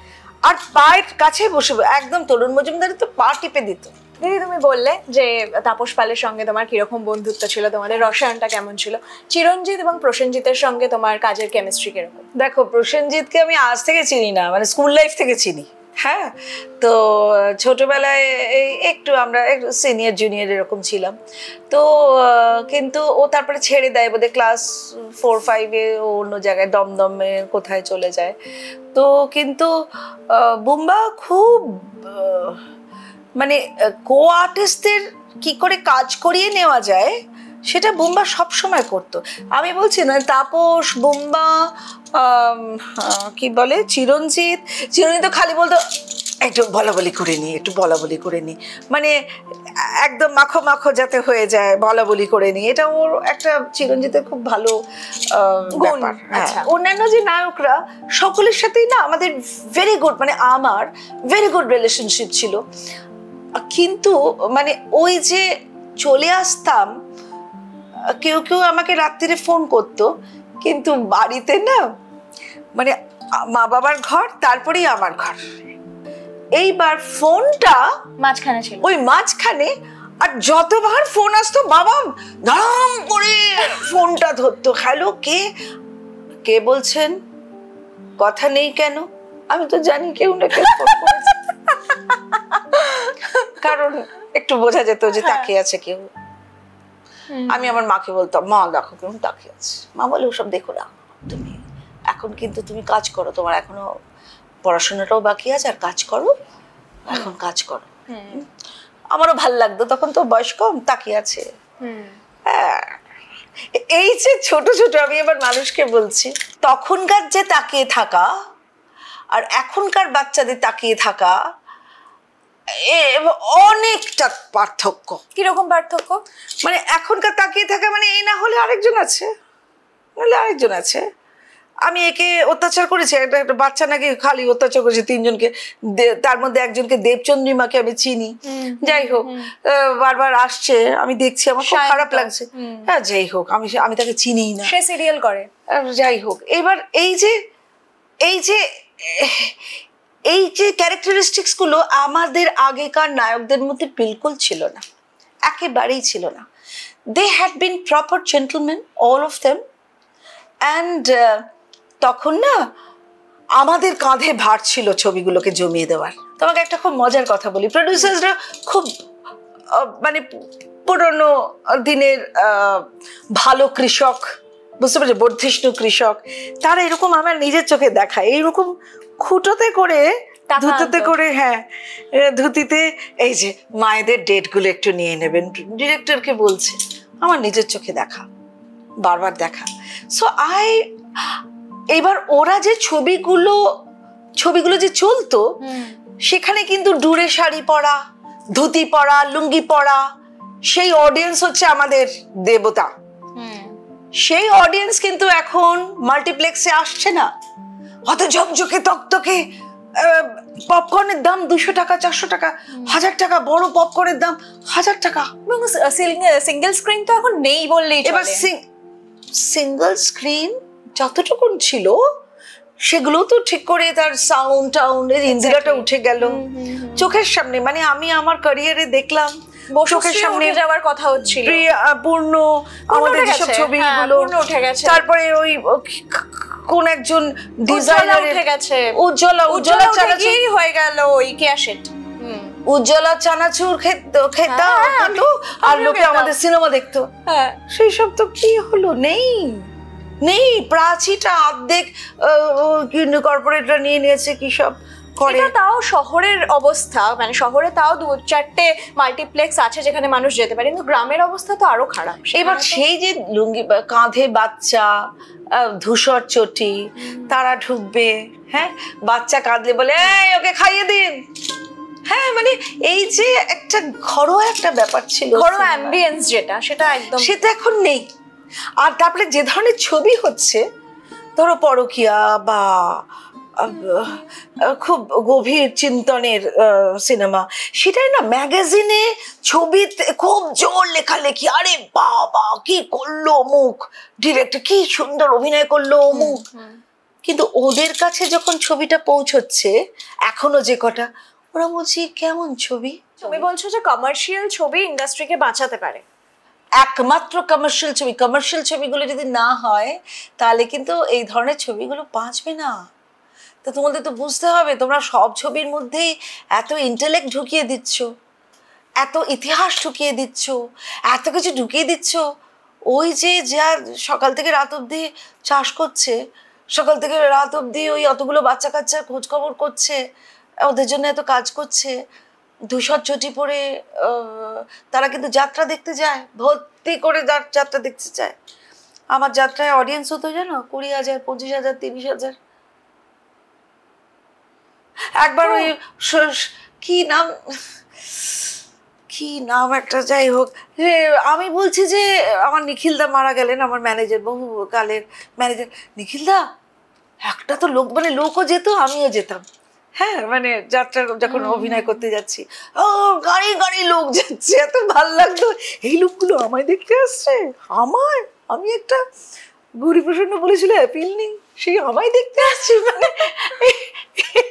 আর পায়ের কাছে বসে একদম তরুণ মজুমদারের তো পা টিপে দিত। দিদি, তুমি বললে যে তাপস পালের সঙ্গে তোমার কিরকম বন্ধুত্ব ছিল, তোমাদের রসায়নটা কেমন ছিল। চিরঞ্জিত এবং প্রসেনজিতের সঙ্গে তোমার কাজের কেমিস্ট্রি কিরকম? দেখো, প্রসেনজিৎকে আমি আজ থেকে চিনি না, মানে স্কুল লাইফ থেকে চিনি। হ্যাঁ, তো ছোটবেলায় একটু আমরা সিনিয়র জুনিয়র এরকম ছিলাম। তো কিন্তু ও তারপরে ছেড়ে দেয়, বোধহয় ক্লাস 4-5-এ ও অন্য জায়গায় দমদমে কোথায় চলে যায়। তো কিন্তু বুম্বা খুব মানে কো আর্টিস্টদের কি করে কাজ করিয়ে নেওয়া যায় সেটা বুম্বা সবসময় করতো। আমি বলছি না, তাপস, বুম্বা, কি বলে, চিরঞ্জিত তো খালি বলতো, একটু বলাবলি করে নি, মানে একদম মাখো যাতে হয়ে যায়, বলাবলি করে নি। এটা ওর একটা, চিরঞ্জিতের খুব ভালো ব্যাপার। অন্যান্য যে নায়করা সকলের সাথেই না আমাদের ভেরি গুড, মানে আমার ভেরি গুড রিলেশনশিপ ছিল। কিন্তু মানে ওই যে চলে আসতাম কেউ কেউ আমাকে রাত্রিরে ফোন করতো, কিন্তু বাড়িতে না মানে মা বাবার ঘর তারপরেই আমার ঘর, এইবার ফোনটা মাঝখানে ছিল, ওই মাঝখানে। আর যতবার ফোন আসতো বাবা ধড়াম করে ফোনটা ধরতো, হ্যালো কে কে বলছেন, কথা নেই কেন, আমি তো জানি কেউ না কেউ ফোন করেছে, কারণ একটু বোঝা যেত যে তাকিয়ে আছে কেউ। আমি আমার মাকে বলতাম, মা দেখো কেমন তাকিয়ে আছে, মা বলে ওসব দেখো না, তুমি এখন কিন্তু তুমি কাজ করো, তোমার এখনো পড়াশোনাটাও বাকি আছে, আর কাজ করো, এখন কাজ করো। আমারও ভাল লাগতো, তখন তো বয়স কম, তাকিয়ে আছে। এই যে ছোট ছোট, আমি এবার মানুষকে বলছি, তখনকার যে তাকিয়ে থাকা আর এখনকার বাচ্চাদের তাকিয়ে থাকা অনেকটা পার্থক্য। কিরকম পার্থক্য? মানে এখনকার তাকিয়ে থাকা মানে এই না হলে আরেকজন আছে, নাহলে আরেকজন আছে। আমি একে অত্যাচার করেছি, একটা বাচ্চা নাকি খালি অত্যাচার করেছে তিনজনকে, তার মধ্যে একজনকে দেবচন্দ্রিমাকে আমি চিনি। যাই হোক, বারবার আসছে, আমি দেখছি, আমার খুব খারাপ লাগছে। হ্যাঁ যাই হোক, আমি তাকে চিনি না, সে সিরিয়াল করে। যাই হোক, এবার এই যে ক্যারেক্টারিস্টিক্স গুলো আমাদের আগেকার নায়কদের মধ্যে বিলকুল ছিল না, একেবারেই ছিল না। They had been proper gentleman, all of them. And তখন না আমাদের কাঁধে ভার ছিল ছবিগুলোকে জমিয়ে দেওয়ার। তোমাকে একটা খুব মজার কথা বলি, প্রডিউসার্সরা খুব মানে পুরনো দিনের ভালো কৃষক, বুঝতে পারছো, বর্ধিষ্ণু কৃষক, তারা এরকম আমার নিজের চোখে দেখা, এইরকম খুঁটোতে করে, ধুতিতে করে, হ্যাঁ ধুতিতে, এই যে মায়েদের ডেটগুলো একটু নিয়ে নেবেন, ডিরেক্টরকে বলছে, আমার নিজের চোখে দেখা, বারবার দেখা। সো এবার ওরা যে ছবিগুলো যে চলতো, সেখানে কিন্তু ডুরে শাড়ি পরা, ধুতি পরা, লুঙ্গি পরা, সেই অডিয়েন্স হচ্ছে আমাদের দেবতা। সেই অডিয়েন্স কিন্তু এখন মাল্টিপ্লেক্সে আসছে না, অত ঝকঝকে তকতকে পপকর্নের দাম 200 টাকা, 400 টাকা, 1000 টাকা, বড় পপকর্নের দাম 1000 টাকা। সিঙ্গেল স্ক্রিন তো এখন নেই বললেই চলে। এবার সিঙ্গেল স্ক্রিন যতটুকুন ছিল সেগুলো তো ঠিক করে তার সাউন্ড টাউন্ডের ইন্দিরাটা উঠে গেল চোখের সামনে। মানে আমি আমার ক্যারিয়ারে দেখলাম চোখের সামনে যাওয়ার কথা হচ্ছিল, পূর্ণ আমাদের যেসব ছবিগুলো উঠে গেছে, তারপরে ওই কোন একজন ডিজাইনার উঠে গেছে, উজ্জ্বলা চানাচুর হয়ে গেল, ওই কেয়া শেঠ, উজ্জ্বলা চানাচুর খেতো, আর লোকে আমাদের সিনেমা দেখতো। সেই সব তো কি হলো, নেই। প্রাচীটা অর্ধেক কর্পোরেটরা নিয়ে নিয়েছে, কি সব করে। তাও শহরের অবস্থা, মানে শহরে তাও 2-4টে মাল্টিপ্লেক্স আছে যেখানে মানুষ যেতে পারে, কিন্তু গ্রামের অবস্থা তো আরো খারাপ। এবার সেই যে লুঙ্গি, কাঁধে বাচ্চা, ধূসর চটি, তারা ঢুকবে, হ্যাঁ বাচ্চা কাঁদলে বলে এই ওকে খাইয়ে দিন। হ্যাঁ মানে এই যে একটা ঘরোয়া একটা ব্যাপার ছিল, ঘরোয়া অ্যাম্বিয়েন্স যেটা, সেটা একদম, সেটা এখন নেই। আর তারপরে যে ধরনের ছবি হচ্ছে, ধরো পরকীয়া বা খুব গভীর চিন্তনের সিনেমা, সেটাই না ম্যাগাজিনে ছবিতে খুব জোর লেখালেখি, আরে বাবা কি করলো অমুক ডিরেক্টর, কি সুন্দর অভিনয় করলো অমুক। কিন্তু ওদের কাছে যখন ছবিটা পৌঁছচ্ছে এখনো যে কটা, ওরা বলছি কেমন ছবি। তুমি বলছো যে কমার্শিয়াল ছবি ইন্ডাস্ট্রিকে বাঁচাতে পারে, একমাত্র কমার্শিয়াল ছবিগুলো যদি না হয় তাহলে কিন্তু এই ধরনের ছবিগুলো বাঁচবে না। তো তোমাদের তো বুঝতে হবে, তোমরা সব ছবির মধ্যেই এত ইন্টেলেক্ট ঢুকিয়ে দিচ্ছ, এত ইতিহাস ঢুকিয়ে দিচ্ছ, এত কিছু ঢুকিয়ে দিচ্ছ। ওই যে যা সকাল থেকে রাত অবধি চাষ করছে, সকাল থেকে রাত অবধি ওই অতগুলো বাচ্চা কাচ্চা খোঁজ খবর করছে, ওদের জন্য এত কাজ করছে, ধূসর চটি পরে তারা কিন্তু যাত্রা দেখতে যায়, ভর্তি করে যাত্রা দেখতে চায়। আমার যাত্রায় অডিয়েন্স হতো জানো 20,000, 25,000, 30,000। একবার ওই কি নাম একটা, যাই হোক, আমি বলছি যে আমার নিখিলদা মারা গেলেন, আমার ম্যানেজার, বহু কালের ম্যানেজার নিখিলদা, একটা তো লোক, মানে লোকও যেত আমিও যেতাম, হ্যাঁ মানে যাত্রা যখন অভিনয় করতে যাচ্ছি, ও গাড়ি গাড়ি লোক যাচ্ছে, এত ভাল লাগতো। এই লোকগুলো আমায় দেখতে আসছে, আমি একটা গৌরীপ্রসন্ন বলেছিল অ্যাপিল নেই, সেই আমায় দেখতে আসছে, মানে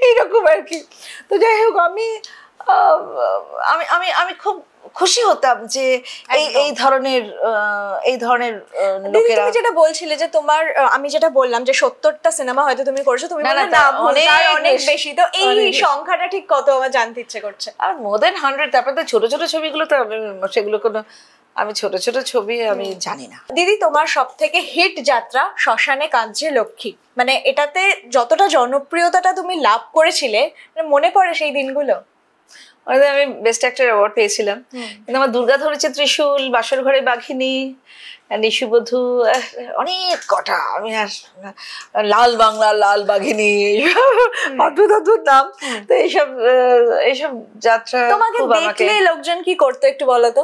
এইরকম আর কি। তো যাই হোক, আমি আমি আমি খুব খুশি হতাম যে এই ধরনের লোকেরা। তুমি যেটা বলছিলে যে তোমার, আমি যেটা বললাম যে 70টা সিনেমা হয়তো তুমি করেছো, তুমি বললে না অনেক বেশি, তো এই সংখ্যাটা ঠিক কত আমার জানতে ইচ্ছে করছে। আর মোর দ্যান 100। তারপর তো ছোট ছোট ছবিগুলো তো সেগুলো কোনো, আমি ছোট ছোট ছবি আমি জানি না। দিদি, তোমার সব থেকে হিট যাত্রা শ্মশানে কাঁদছে লক্ষ্মী, মানে এটাতে যতটা জনপ্রিয়তাটা তুমি লাভ করেছিলে, মনে পড়ে সেই দিনগুলো? আমি বেস্ট অ্যাক্টর অ্যাওয়ার্ড পেয়েছিলাম, কিন্তু আমার দুর্গা ধরেছে ত্রিশূল, বাসর ঘরে বাঘিনী, নিশুবধূ, অনেক কটা, আমি আর লাল বাংলা, লাল বাঘিনী, অদ্ভুত অদ্ভুত নাম। তো এইসব যাত্রা তোমাকে দেখলে লোকজন কি করতো একটু বলো তো?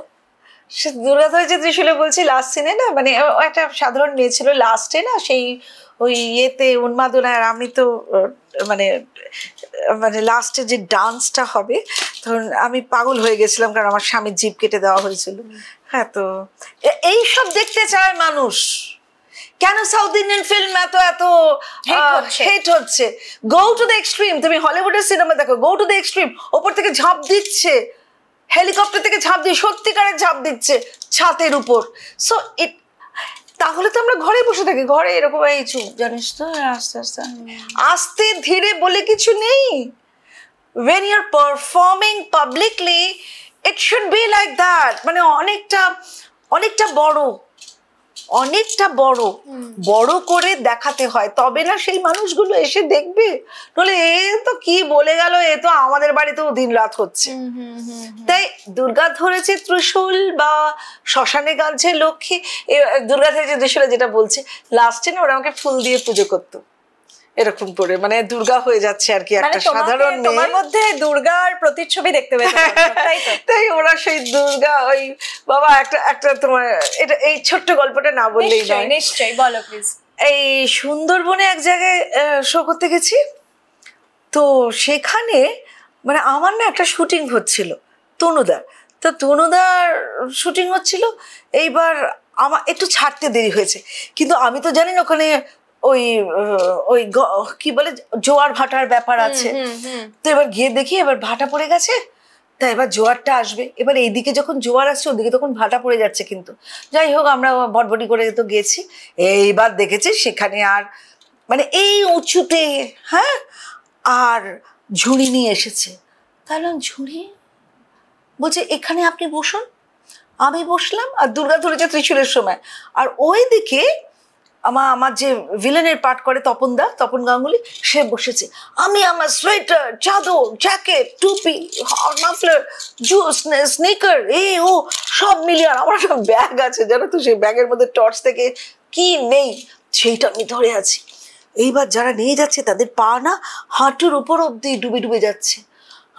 সে দুর্গা ধরেছে ত্রিশূলে বলছি লাস্ট সিনে না, মানে একটা সাধারণ মেয়ে ছিল, লাস্টে না সেই ওই ইয়েতে উন্মাদনা, আর আমি তো মানে লাস্টে যে ডান্সটা হবে তখন আমি পাগল হয়ে গেছিলাম, কারণ আমার স্বামীর জিভ কেটে দেওয়া হয়েছিল। হ্যাঁ, তো এইসব দেখতে চায় মানুষ। কেন সাউথ ইন্ডিয়ান ফিল্ম এত হেট হচ্ছে? Go to the extreme. তুমি হলিউডের সিনেমা দেখো, গো টু দ্য এক্সট্রিম। ওপর থেকে ঝাঁপ দিচ্ছে, হেলিকপ্টার থেকে ঝাঁপ দিয়ে সত্যিকারের ঝাঁপ দিচ্ছে ছাতের উপর। সো তাহলে তো আমরা ঘরে বসে থাকি, ঘরে এরকম এই চুপ, জানিস তো, আস্তে আস্তে আস্তে ধীরে বলে কিছু নেই। when you're performing publicly it should be like that, মানে অনেকটা বড় করে দেখাতে হয়, তবে না সেই মানুষগুলো এসে দেখবে। নলে এ তো কি বলে গেল, এ তো আমাদের বাড়িতেও দিন রাত হচ্ছে। তাই দুর্গা ধরেছে ত্রিশূল বা শ্মশানে কাঁদছে লক্ষ্মী, দুর্গা ধরেছে ত্রিশূলে যেটা বলছে, লাস্টে না ওরা আমাকে ফুল দিয়ে পুজো করতো এরকম করে, মানে দুর্গা হয়ে যাচ্ছে আর কি, একটা সাধারণ মেয়ে। তোমার মধ্যে দুর্গার প্রতিচ্ছবি দেখতে পেয়েছো, তাই তো? তাই ওরা সেই দুর্গা, ওই বাবা একটা তোমার এটা, এই ছোট্ট গল্পটা না বললেই নয়। নিশ্চয়ই, বলো প্লিজ। এই সুন্দরবনে এক জায়গায় শো করতে গেছি, তো সেখানে মানে আমার না একটা শুটিং হচ্ছিল তনুদার, তো তনুদার শুটিং হচ্ছিল। এইবার আমার একটু ছাড়তে দেরি হয়েছে, কিন্তু আমি তো জানি না ওখানে ওই কি বলে জোয়ার ভাটার ব্যাপার আছে। তো এবার গিয়ে দেখি এবার ভাটা পড়ে গেছে, তা এবার জোয়ারটা আসবে। এবার এইদিকে যখন জোয়ার আসছে ওদিকে তখন ভাটা পড়ে যাচ্ছে, কিন্তু যাই হোক আমরা ভটভটি করে তো গেছি। এইবার দেখেছি সেখানে আর মানে এই উঁচুতে, হ্যাঁ, আর ঝুড়ি নিয়ে এসেছে। তাহলে ঝুড়ি বলছে এখানে আপনি বসুন। আমি বসলাম, আর দুর্গা ধরেছে ত্রিশূলের সময়, আর ওই দিকে আমার যে ভিলেনের পার্ট করে তপন গাঙ্গুলি, সে বসেছে। আমি আমার সোয়েটার, চাদর, জ্যাকেট, টুপি, মাফলার, স্নিকার, ও সব মিলিয়ে, আর আমার একটা ব্যাগ আছে জানো তো, সেই ব্যাগের মধ্যে টর্চ থেকে কি নেই সেইটা আমি ধরে আছি। এইবার যারা নিয়ে যাচ্ছে তাদের পা না হাঁটুর উপর অব্দি ডুবে যাচ্ছে।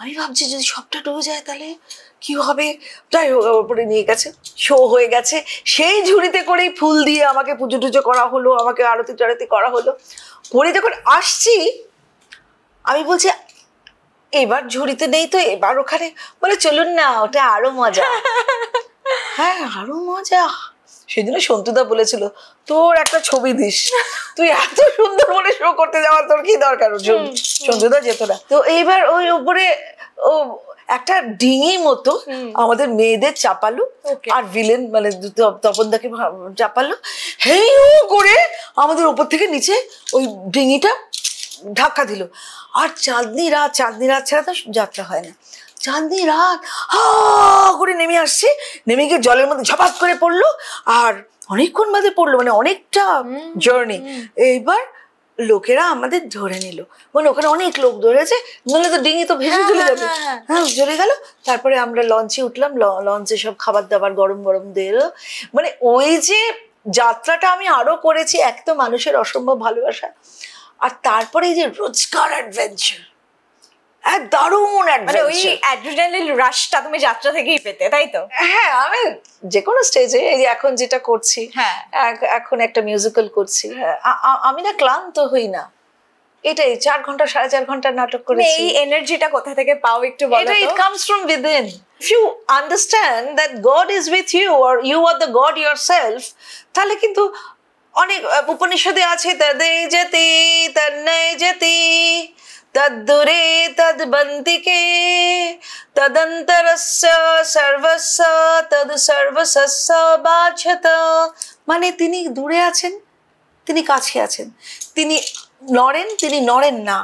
আমি ভাবছি যদি সবটা ডুবে যায় তাহলে কি হবে। যাই হোক ওপরে নিয়ে গেছে, শো হয়ে গেছে। সেই ঝুড়িতে করেই ফুল দিয়ে আমাকে পুজো টুজো করা হলো, আমাকে আরতি টারতি করা হলো। করে যখন আসছি আমি বলছি এবার ঝুড়িতে নেই তো, এবার ওখানে। বলে চলুন না, ওটা আরো মজা। হ্যাঁ, আরো মজা। সেদিন সন্তুদা বলেছিল তোর একটা ছবি দিস, তুই এত সুন্দর বলে শো করতে যাওয়ার তোর কি দরকার। সন্তুদা যেত না। তো এইবার ওই উপরে ও একটা ডিঙি মতো আমাদের মেয়েদের চাপালো, আর ভিলেন মানে তপনদাকে চাপালো। হেই করে আমাদের উপর থেকে নিচে ওই ডিঙিটা ধাক্কা দিল। আর চাঁদনি রাত ছাড়া তো যাত্রা হয় না। চাঁদনি রাত করে নেমে আসছে, নেমে গিয়ে জলের মধ্যে ঝপাত করে পড়লো, আর অনেকক্ষণ বাদে পড়লো, মানে অনেকটা জার্নি। এইবার লোকেরা আমাদের ধরে নিল, মানে ওখানে অনেক লোক ধরেছে, নইলে তো ডিঙি তো ভেসে চলে যাবে। হ্যাঁ, চলে গেল। তারপরে আমরা লঞ্চে উঠলাম, লঞ্চে সব খাবার দাবার গরম গরম দিয়ে এলো। মানে ওই যে যাত্রাটা আমি আরো করেছি, এক তো মানুষের অসম্ভব ভালোবাসা, আর তারপরে এই যে রোজকার অ্যাডভেঞ্চার, এক দারুণ অ্যাডভেঞ্চার। ওই অ্যাড্রিনালিন রাশটা তুমি যাত্রা থেকেই পেতে, তাই তো? হ্যাঁ, আমি যে কোনো স্টেজে, এই যে এখন যেটা করছি, এখন একটা মিউজিক্যাল করছি, আমি না ক্লান্ত হই না। এটাই 4 ঘন্টা 4.5 ঘন্টা নাটক করেছি। এই এনার্জিটা কোথা থেকে পাও একটু বলো তো? It comes from within. If you understand that God is with you or you are the God yourself, তাহলে কিন্তু অনেক উপনিষদে আছে তদে জতি তন্নয় জতি তদ্দুরে তদ্বন্তিকে তদন্তরস্য সর্বস্য তদ সর্বসস্য বাঝত। মানে তিনি দূরে আছেন, তিনি কাছে আছেন, তিনি নড়েন, তিনি নড়েন না,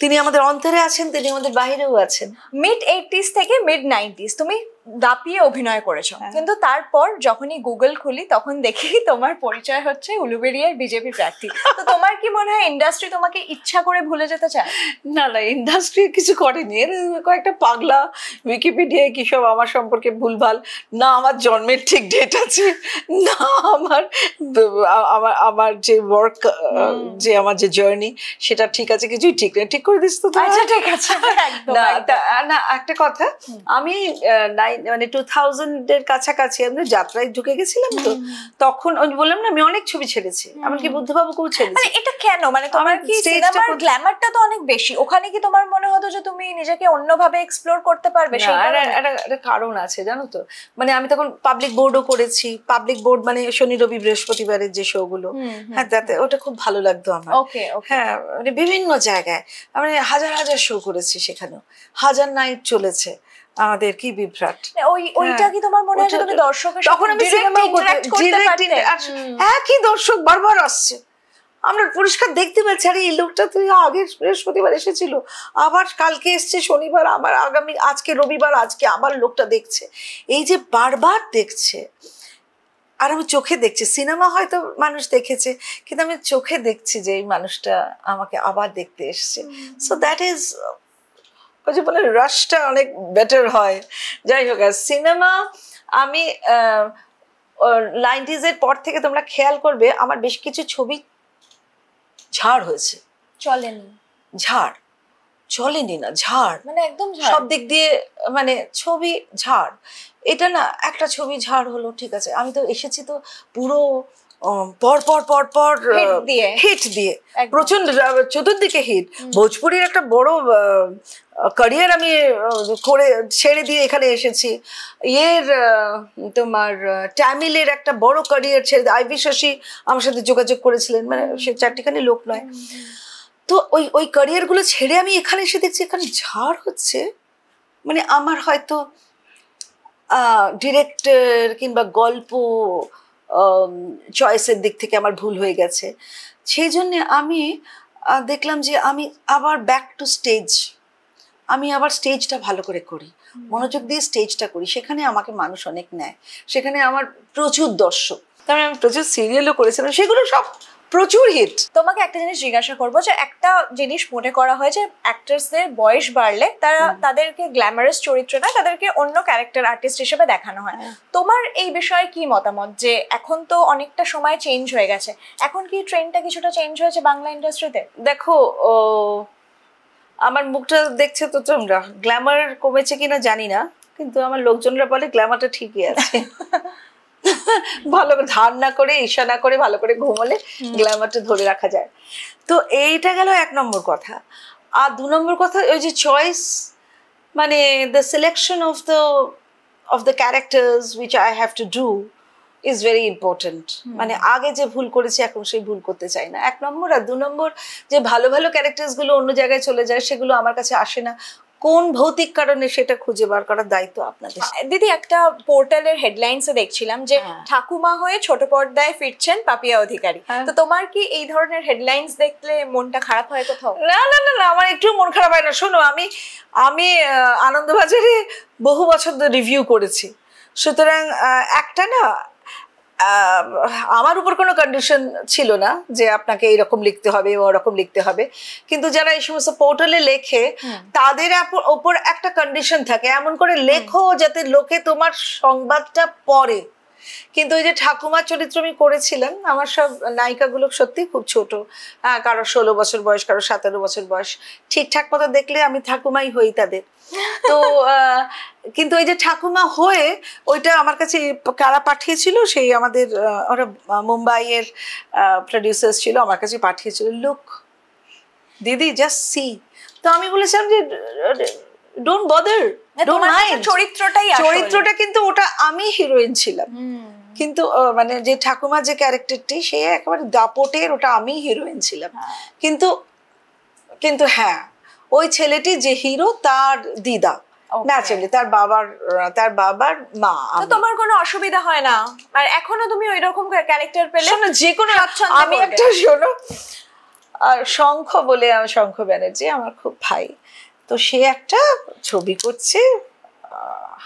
তিনি আমাদের অন্তরে আছেন, তিনি আমাদের বাইরেও আছেন। মিড 80s থেকে মিড 90s তুমি দাপিয়ে অভিনয় করেছো, কিন্তু তারপর যখনই গুগল খুলি তখন দেখি তোমার পরিচয় হচ্ছে উলুবেড়িয়ার বিজেপি প্রার্থী। তো তোমার কি মনে হয় ইন্ডাস্ট্রি তোমাকে ইচ্ছা করে ভুলে যেতে চায়? না না, ইন্ডাস্ট্রি কিছু করেনি, এর কয়েকটা পাগলা উইকিপিডিয়ায় কি সব আমার সম্পর্কে ভুলভাল, না আমার জন্মের ঠিক ডেট আছে, না আমার যে ওয়ার্ক, যে আমার যে জার্নি সেটা ঠিক আছে, কিছুই ঠিক নেই। ঠিক করে দিস তো? আচ্ছা ঠিক আছে। না একটা কথা, আমি মানে 2000-এর কাছাকাছি আমরা যাত্রায় ঢুকে গেছিলাম, তো তখন আমি বললাম না আমি অনেক ছবি ছেড়েছি, এমনকি বুদ্ধবাবুকেও ছেড়েছি। এটা কেন? মানে তোমার কি সিনেমার গ্ল্যামারটা তো অনেক বেশি, ওখানে কি তোমার মনে হতো যে তুমি নিজেকে অন্যভাবে এক্সপ্লোর করতে পারবে? একটা কারণ আছে জানো তো, মানে আমি তখন পাবলিক বোর্ডও করেছি। পাবলিক বোর্ড মানে শনি রবি বৃহস্পতিবারের যে শো গুলো, হ্যাঁ তাতে ওটা খুব ভালো লাগতো আমার। হ্যাঁ মানে বিভিন্ন জায়গায় আমি হাজার হাজার শো করেছি, সেখানেও হাজার নাইট চলেছে আমাদের। কি বিভ্রাট! ওইটা কি তোমার মনে হয় তুমি দর্শকের তখন আমি সিনেমাও করতে, হ্যাঁ কি দর্শক বারবার আসছে, আমরা পরিষ্কার দেখতে পাচ্ছি আরে এই লোকটা তুই আগের বৃহস্পতিবার এসেছিল, আবার কালকে এসছে শনিবার, আবার আগামী আজকে রবিবার, আজকে আবার লোকটা দেখছে। এই যে বারবার দেখছে, আর আমি চোখে দেখছি। সিনেমা হয়তো মানুষ দেখেছে, কিন্তু আমি চোখে দেখছি যে এই মানুষটা আমাকে আবার দেখতে এসছে। সো দ্যাট ইজ, ওই যে বলে রাশটা অনেক বেটার হয়। যাই হোক, সিনেমা আমি 90s-এর পর থেকে তোমরা খেয়াল করবে আমার বেশ কিছু ছবি ঝাড় হয়েছে। চলেনি? ঝাড় চলেনি না, ঝাড় মানে একদম সব দিক দিয়ে, মানে ছবি ঝাড়। এটা না একটা ছবি ঝাড় হলো, ঠিক আছে, আমি তো এসেছি তো পুরো পর পর পর পর হিট দিয়ে, প্রচন্ড চতুর্দিকে হিট। ভোজপুরির একটা বড় ক্যারিয়ার আমি করে ছেড়ে দিয়ে এখানে এসেছি। তোমার তামিলের একটা বড় ক্যারিয়ার ছেড়ে দিয়ে আইভি শশী আমার সাথে যোগাযোগ করেছিলেন, মানে সে চারটিখানি লোক নয়। তো ওই ক্যারিয়ার গুলো ছেড়ে আমি এখানে এসে দেখছি এখানে ঝাড় হচ্ছে। মানে আমার হয়তো ডিরেক্টর কিংবা গল্প চয়েসের দিক থেকে আমার ভুল হয়ে গেছে। সেই জন্যে আমি দেখলাম যে আমি আবার ব্যাক টু স্টেজ, আমি আবার স্টেজটা ভালো করে করি, মনোযোগ দিয়ে স্টেজটা করি। সেখানে আমাকে মানুষ অনেক নেয়, সেখানে আমার প্রচুর দর্শক। তারপরে আমি প্রচুর সিরিয়ালও করেছিলাম, সেগুলো সব প্রচুর হিট। তোমাকে একটা জিনিস জিজ্ঞাসা করবো, যে একটা জিনিস মনে করা হয় যে অ্যাক্টরসদের বয়স বাড়লে তাদেরকে গ্ল্যামারাস চরিত্র না, তাদেরকে অন্য ক্যারেক্টার আর্টিস্ট হিসেবে দেখানো হয়। তোমার এই বিষয়ে কি মতামত? যে এখন তো অনেকটা সময় চেঞ্জ হয়ে গেছে, এখন কি ট্রেন্ডটা কিছুটা চেঞ্জ হয়েছে বাংলা ইন্ডাস্ট্রিতে? দেখো, আমার মুখটা দেখছে তো তোমরা, গ্ল্যামার কমেছে কিনা জানি না, কিন্তু আমার লোকজনরা বলে গ্ল্যামারটা ঠিকই আছে। ভালো করে ধার না করে, ঈর্ষা না করে, ভালো করে ঘুমোলে গ্ল্যামারটা ধরে রাখা যায়। তো এইটা গেল 1 নম্বর কথা। আর 2 নম্বর কথা, ওই যে চয়েস, মানে the selection of the characters which I have to do is very important. মানে আগে যে ভুল করেছি এখন সেই ভুল করতে চাই না, 1 নম্বর। আর 2 নম্বর, যে ভালো ভালো ক্যারেক্টার্সগুলো অন্য জায়গায় চলে যায় সেগুলো আমার কাছে আসে না, কোন ভৌতিক কারণে সেটা খুঁজে বার করার দায়িত্ব আপনাদের। দিদি, একটা পোর্টালের হেডলাইন্সে দেখছিলাম যে ঠাকুমা হয়ে ছোট পর্দায় ফিরছেন পাপিয়া অধিকারী। তো তোমার কি এই ধরনের হেডলাইন্স দেখলে মনটা খারাপ হয় কোথাও? না না না না, আমার একটু মন খারাপ হয় না। শোনো, আমি আনন্দবাজারে বহু বছর ধরে রিভিউ করেছি, সুতরাং একটা না আমার উপর কোনো কন্ডিশন ছিল না যে আপনাকে এইরকম লিখতে হবে ওরকম লিখতে হবে। কিন্তু যারা এই সমস্ত পোর্টালে লেখে তাদের ওপর একটা কন্ডিশন থাকে, এমন করে লেখো যাতে লোকে তোমার সংবাদটা পড়ে। কিন্তু ওই যে ঠাকুমার চরিত্র আমি করেছিলাম, আমার সব নায়িকাগুলো সত্যি খুব ছোট, কারো 16 বছর বয়স, কারো 17 বছর বয়স। ঠিকঠাক মতো দেখলে আমি ঠাকুমাই হই তাদের। তো কিন্তু ওই যে ঠাকুমা হয়ে ওইটা আমার কাছে কারা পাঠিয়েছিল, সেই আমাদের ওরা মুম্বাইয়ের প্রডিউসার্স ছিল, আমার কাছে পাঠিয়েছিল, লুক দিদি জাস্ট সি। তো আমি বলেছিলাম যে ডোন্ট বদার, ডোন্ট মাইন্ড। চরিত্রটা কিন্তু ওটা আমি হিরোইন ছিলাম, কিন্তু মানে যে ঠাকুমা যে ক্যারেক্টারটি সে একেবারে দাপটের, ওটা আমি হিরোইন ছিলাম। কিন্তু কিন্তু হ্যাঁ, ওই ছেলেটি যে হিরো তার দিদা, ন্যাচারালি তার বাবার মা। তো তোমার কোনো অসুবিধা হয় না? আর এখনো তুমি ওই রকম ক্যারেক্টার পেলে যে কোনো, আমি একটা শোনো শঙ্খ বলে, শঙ্খ ব্যানার্জি আমার খুব ভাই, তো সে একটা ছবি করছে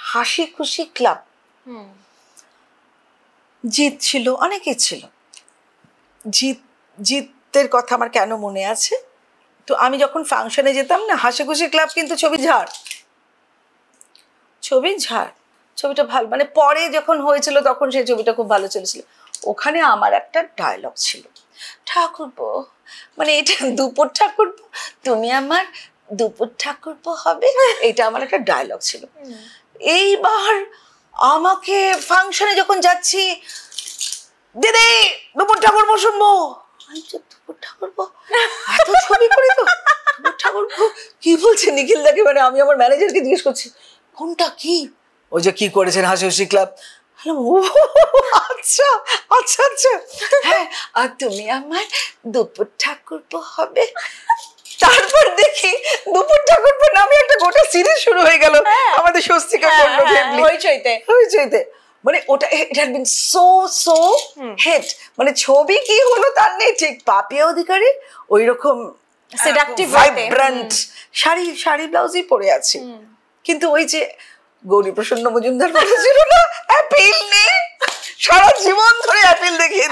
হাসি খুশি ক্লাব, জিৎ ছিল, অনেকে ছিল, জিতের কথা আমার কেন মনে আছে। তো আমি যখন ফাংশনে যেতাম না, হাসি খুশি ক্লাব কিন্তু ছবি ঝাড়, ছবিটা ভালো, মানে পরে যখন হয়েছিল তখন সেই ছবিটা খুব ভালো চলেছিল। ওখানে আমার একটা ডায়লগ ছিল, ঠাকুরপো, মানে এটা দুপুর ঠাকুরপো, তুমি আমার দুপুর ঠাকুরপো হবে, এটা আমার একটা ডায়লগ ছিল। এইবার আমাকে ফাংশনে যখন যাচ্ছি, দিদি দুপুর ঠাকুরপো শুনবো, দুপুর ঠাকুরপো এত ছবি করি তো, দুপুর ঠাকুরপো কি বলছে নিখিল দাকে, মানে আমি আমার ম্যানেজারকে জিজ্ঞেস করছি কোনটা কি, ওই যে কি করেছেন হাসি খুশি ক্লাব। আচ্ছা আচ্ছা আচ্ছা, হ্যাঁ, আর তুমি আমার দুপুর ঠাকুরপো হবে। তারপর দেখি দুপুর ঠাকুরপো নামে একটা গোটা সিরিজ শুরু হয়ে গেল আমাদের স্বস্তিকা হইচইতে। মানে ওটা it had been so hit, মানে ছবি কি হলো তার নেই ঠিক। পাপিয়া অধিকারী ওই রকম সেডাকটিভ ভাইব্রেন্ট শাড়ি ব্লাউজই পরে আছে, কিন্তু ওই যে গৌরী প্রসন্ন মজুমদার বলেছিল না, অ্যাপিল নেই, সারা জীবন ধরে অ্যাপিল দেখিয়ে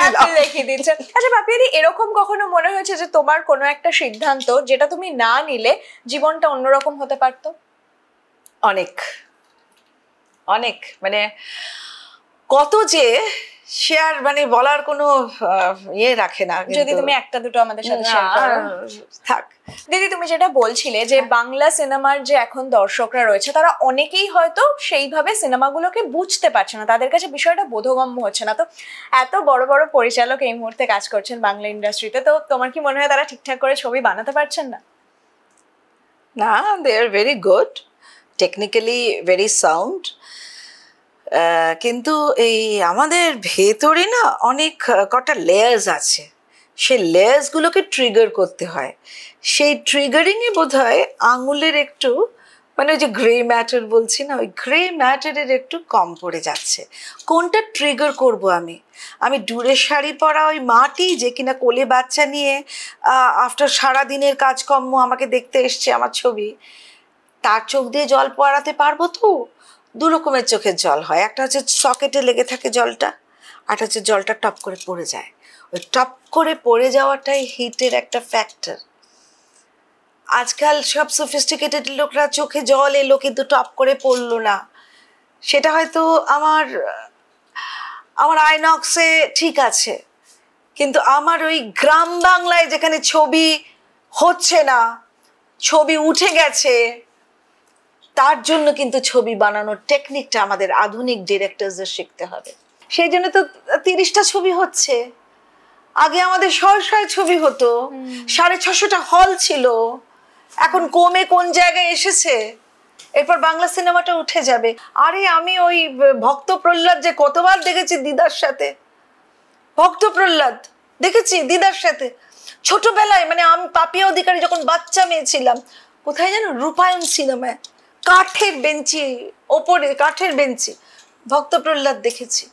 দিচ্ছে। আচ্ছা পাপিয়াদি, এরকম কখনো মনে হয়েছে যে তোমার কোনো একটা সিদ্ধান্ত যেটা তুমি না নিলে জীবনটা অন্যরকম হতে পারতো? অনেক, মানে কত যে সে আর মানে বলার কোনো ইয়ে রাখে না। যদি তুমি একটা দুটো আমাদের সাথে শেয়ার করো। থাক দিদি, তুমি যেটা বলছিলে যে বাংলা সিনেমার যে এখন দর্শকরা রয়েছে তারা অনেকেই হয়তো সেইভাবে সিনেমাগুলোকে বুঝতে পারছে না, তাদের কাছে বিষয়টা বোধগম্য হচ্ছে না। তো এত বড় বড় পরিচালক এই মুহূর্তে কাজ করছেন বাংলা ইন্ডাস্ট্রিতে, তো তোমার কি মনে হয় তারা ঠিকঠাক করে ছবি বানাতে পারছেন না? না, they are very good, technically very sound, কিন্তু এই আমাদের ভেতরে না অনেক কটা লেয়ার্স আছে, সেই লেয়ার্সগুলোকে ট্রিগার করতে হয়। সেই ট্রিগারিংয়ে বোধহয় আঙুলের একটু, মানে ওই যে গ্রে ম্যাটার বলছি না, ওই গ্রে ম্যাটারের একটু কম পড়ে যাচ্ছে। কোনটা ট্রিগার করব আমি ডুরের শাড়ি পরা ওই মাটি যে কিনা কোলে বাচ্চা নিয়ে আফটার সারাদিনের কাজকর্ম আমাকে দেখতে এসছে আমার ছবি, তার চোখ দিয়ে জল পড়াতে পারবো তো? দু রকমের চোখের জল হয়, একটা হচ্ছে সকেটে লেগে থাকে জলটা, আর হচ্ছে জলটা টপ করে পড়ে যায়। ওই টপ করে পড়ে যাওয়াটাই হিটের একটা ফ্যাক্টর। আজকাল সব সফিস্টিকেটেড লোকরা চোখে জল এলো কিন্তু টপ করে পড়লো না, সেটা হয়তো আমার আইনক্সে ঠিক আছে, কিন্তু আমার ওই গ্রাম বাংলায় যেখানে ছবি হচ্ছে না, ছবি উঠে গেছে, তার জন্য কিন্তু ছবি বানানোর টেকনিকটা আমাদের আধুনিক ডিরেক্টরদের শিখতে হবে। সেই জন্য তো 30টা ছবি হচ্ছে, আগে আমাদের 100 ছবি হতো, 650টা হল ছিল, এখন কমে কোন জায়গায় এসেছে। এরপর বাংলা সিনেমাটা উঠে যাবে। আরে আমি ওই ভক্ত প্রহ্লাদ যে কতবার দেখেছি দিদার সাথে, ভক্ত প্রহ্লাদ দেখেছি দিদার সাথে ছোটবেলায়, মানে আমি পাপিয়া অধিকারী যখন বাচ্চা মেয়ে ছিলাম, কোথায় যেন রূপায়ণ সিনেমায় কাঠের বেঞ্চি, ওপরে কাঠের বেঞ্চি ভক্ত প্রহ্লাদ দেখেছি।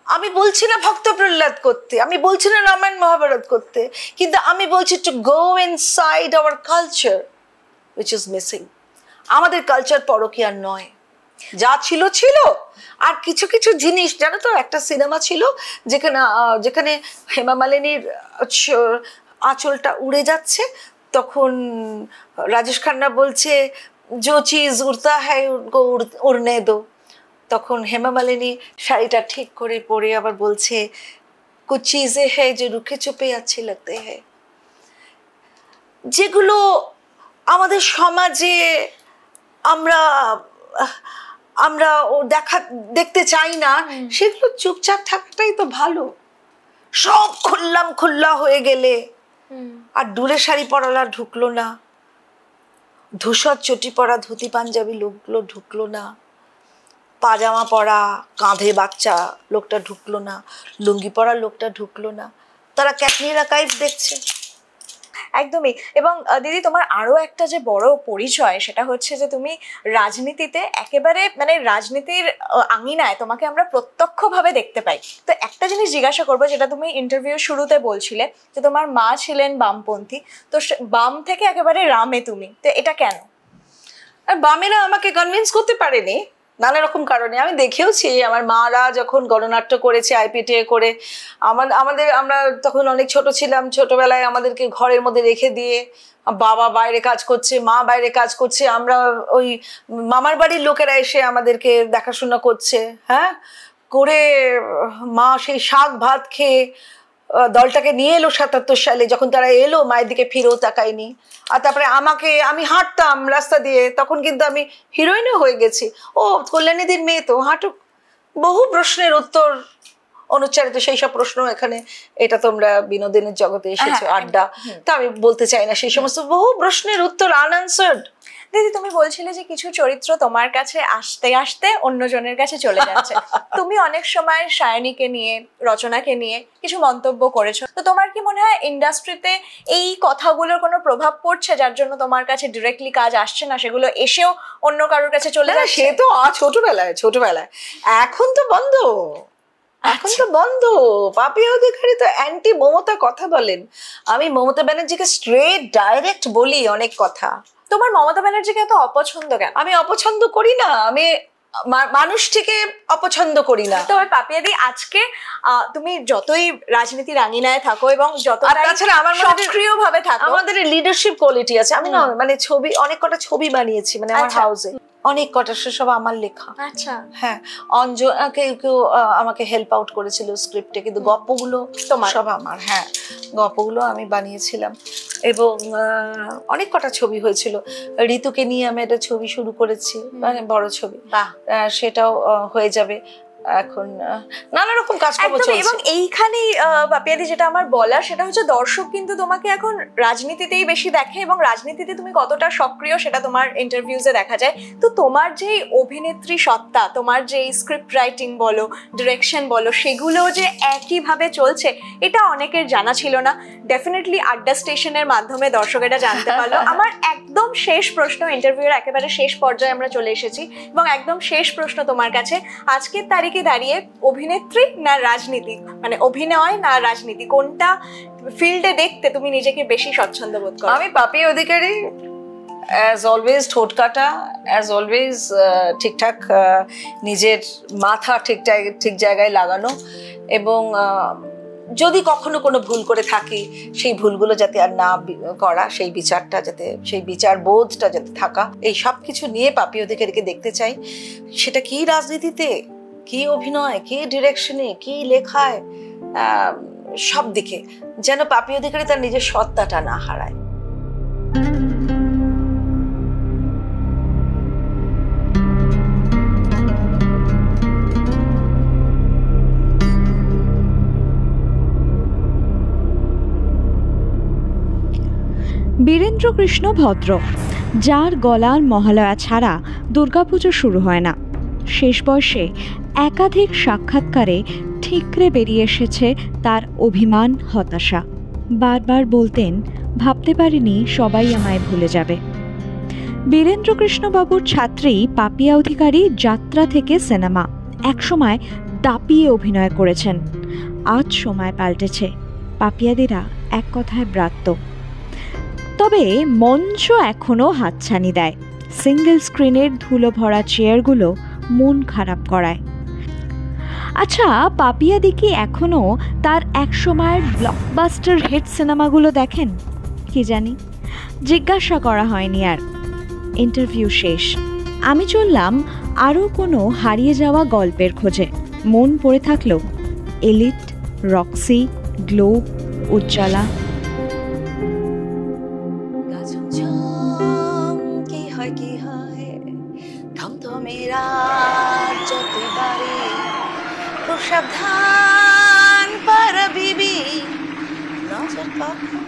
আমি বলছি না ভক্ত প্রহ্লাদ করতে, আমি বলছি না রামায়ণ মহাভারত করতে, কিন্তু আমি বলছি to go inside hour culture which is missing. আমাদের কালচার পরকীয়ার নয়, যা ছিল ছিল। আর কিছু কিছু জিনিস জানো তো, একটা সিনেমা ছিল যেখানে হেমা মালিনীর আঁচলটা উড়ে যাচ্ছে, তখন রাজেশ খান্না বলছে जो चीज उड़ता है उनको उड़ने दो, তখন হেমা মালিনী শাড়িটা ঠিক করে পরে আবার বলছে कुछ चीजें है जो रुके छुपे अच्छे लगते हैं। যেগুলো আমাদের সমাজে আমরা দেখতে চাই না, সেগুলো চুপচাপ থাকাটাই তো ভালো। সব খুল্লা হয়ে গেলে আর ডুলে শাড়ি পরালা ঢুকলো না, ধূসর চটি পরা ধুতি পাঞ্জাবি লোকগুলো ঢুকলো না, পাজামা পরা কাঁধে বাচ্চা লোকটা ঢুকলো না, লুঙ্গি পরা লোকটা ঢুকলো না। তারা ক্যাটরিনা কাইফ দেখছে। একদমই। এবং দিদি তোমার আরো একটা যে বড় পরিচয় সেটা হচ্ছে যে তুমি রাজনীতিতে একেবারে মানে রাজনীতির আঙিনায় তোমাকে আমরা প্রত্যক্ষভাবে দেখতে পাই। তো একটা জিনিস জিজ্ঞাসা করবো, যেটা তুমি ইন্টারভিউ শুরুতে বলছিলে যে তোমার মা ছিলেন বামপন্থী, তো বাম থেকে একেবারে রামে তুমি, তো এটা কেন? আর বামেরা আমাকে কনভিন্স করতে পারেনি নানা রকম কারণে। আমি দেখেওছি আমার মারা যখন গণনাট্য করেছে আইপিটিএ করে, আমরা তখন অনেক ছোট ছিলাম, ছোটবেলায় আমাদেরকে ঘরের মধ্যে রেখে দিয়ে বাবা বাইরে কাজ করছে, মা বাইরে কাজ করছে, আমরা ওই মামার বাড়ির লোকেরা এসে আমাদেরকে দেখাশোনা করছে, হ্যাঁ করে মা সেই শাক ভাত খেয়ে দলটাকে নিয়ে এলো 77 সালে। যখন তারা এলো মায়ের দিকে ফিরেও তাকায়নি। আর তারপরে আমি হাঁটতাম রাস্তা দিয়ে, তখন কিন্তু আমি হিরোইনও হয়ে গেছি। ও কল্যাণীদির মেয়ে তো হাঁটুক। বহু প্রশ্নের উত্তর অনুচ্চারিত, সেই সব প্রশ্ন এখানে, এটা তোমরা বিনোদনের জগতে এসেছো আড্ডা, তা আমি বলতে চাই না সেই সমস্ত বহু প্রশ্নের উত্তর আনআনসার্ড। দিদি তুমি বলছিলে যে কিছু চরিত্র তোমার কাছে আসতে আসতে অন্যজনের কাছে চলে যাচ্ছে। তুমি অনেক সময় সায়নীকে নিয়ে, রচনাকে নিয়ে কিছু মন্তব্য করেছো, তো তোমার কি মনে হয় ইন্ডাস্ট্রিতে এই কথাগুলোর কোনো প্রভাব পড়ছে যার জন্য তোমার কাছে ডিরেক্টলি কাজ আসছে না, সেগুলো এসেও অন্য কারোর কাছে চলে যাচ্ছে? সে তো ছোটবেলায়, এখন তো বন্ধ, এখন তো বন্ধ। পাপিয়া অধিকারী তো অ্যান্টি মমতা কথা বলেন। আমি মমতা ব্যানার্জিকে স্ট্রেট ডাইরেক্ট বলি অনেক কথা। তোমার মমতা ব্যানার্জিকে এত অপছন্দ কেন? আমি অপছন্দ করি না, আমি মানুষটিকে অপছন্দ করি না। তো পাপিয়াদি, আজকে তুমি যতই রাজনীতির আঙিনায় থাকো এবং তাছাড়া আমার সক্রিয় ভাবে থাকো, আমাদের লিডারশিপ কোয়ালিটি আছে। আমি না মানে ছবি, অনেক কটা ছবি বানিয়েছি মানে আমার হাউসে, অনেক কটা, সব আমার লেখা। আচ্ছা, হ্যাঁ, কেউ আমাকে হেল্প আউট করেছিল স্ক্রিপ্টে, কিন্তু গল্পগুলো সব আমার। হ্যাঁ, গল্পগুলো আমি বানিয়েছিলাম এবং অনেক কটা ছবি হয়েছিল। ঋতুকে নিয়ে আমি একটা ছবি শুরু করেছি, মানে বড় ছবি, সেটাও হয়ে যাবে এখন। নানা রকম কাজকর্ম চলছে। এবং এইখানেই পাপিয়াদি যেটা আমার বলার সেটা হচ্ছে, দর্শক কিন্তু তোমাকে এখন রাজনীতিতেই বেশি দেখে এবং রাজনীতিতে তুমি কতটা সক্রিয় সেটা তোমার ইন্টারভিউজে দেখা যায়। তো তোমার যে অভিনেত্রী সত্তা, তোমার যে স্ক্রিপ্ট রাইটিং বলো, ডিরেকশন বলো, সেগুলো যে একইভাবে চলছে এটা অনেকের জানা ছিল না। ডেফিনেটলি আড্ডা স্টেশনের মাধ্যমে দর্শক এটা জানতে পারলো। আমার একদম শেষ প্রশ্ন, ইন্টারভিউয়ের একেবারে শেষ পর্যায়ে আমরা চলে এসেছি, এবং একদম শেষ প্রশ্ন তোমার কাছে, আজকের তারিখে দাঁড়িয়ে অভিনেত্রী না রাজনীতি, মানে অভিনয় না রাজনীতি, কোনটা ফিল্ডে দেখতে তুমি নিজেকে বেশি স্বচ্ছন্দ বোধ করো? আমি পাপিয়া অধিকারী, অ্যাজ অলওয়েজ ঠোঁট কাটা, অ্যাজ অলওয়েজ ঠিকঠাক নিজের মাথা ঠিক জায়গায় লাগানো, এবং যদি কখনো কোনো ভুল করে থাকি সেই ভুলগুলো যাতে আর না করা, সেই বিচারটা যাতে, সেই বিচার বোধটা যাতে থাকা, এই সব কিছু নিয়ে পাপিয়া অধিকারীকে দেখতে চাই। সেটা কি রাজনীতিতে, কি অভিনয়, কি ডিরেকশনে, কি লেখায়, সব দিকে যেন পাপিয়া অধিকারী তার নিজের সত্তাটা না হারায়। বীরেন্দ্র কৃষ্ণ ভদ্র, যার গলার মহালয়া ছাড়া দুর্গাপুজো শুরু হয় না, শেষ বয়সে একাধিক সাক্ষাৎকারে ঠিকরে বেরিয়ে এসেছে তার অভিমান, হতাশা। বারবার বলতেন, ভাবতে পারিনি সবাই আমায় ভুলে যাবে। বীরেন্দ্রকৃষ্ণবাবুর ছাত্রী পাপিয়া অধিকারী যাত্রা থেকে সিনেমা একসময় দাপিয়ে অভিনয় করেছেন। আজ সময় পাল্টেছে, পাপিয়াদিরা এক কথায় ব্রাত্য। তবে মঞ্চ এখনও হাতছানি দেয়, সিঙ্গেল স্ক্রিনের ধুলো ভরা চেয়ারগুলো মন খারাপ করায়। আচ্ছা, পাপিয়াদি কি এখনও তার একসময়ের ব্লকবাস্টার হিট সিনেমাগুলো দেখেন? কি জানি, জিজ্ঞাসা করা হয়নি আর। ইন্টারভিউ শেষ, আমি চললাম আরও কোনো হারিয়ে যাওয়া গল্পের খোঁজে। মন পড়ে থাকলো এলিট, রক্সি, গ্লোব, উজ্জ্বলা। কি হয় থমথমেরা যত বাড়ে, খুব সাবধান পারা বিবি, কখন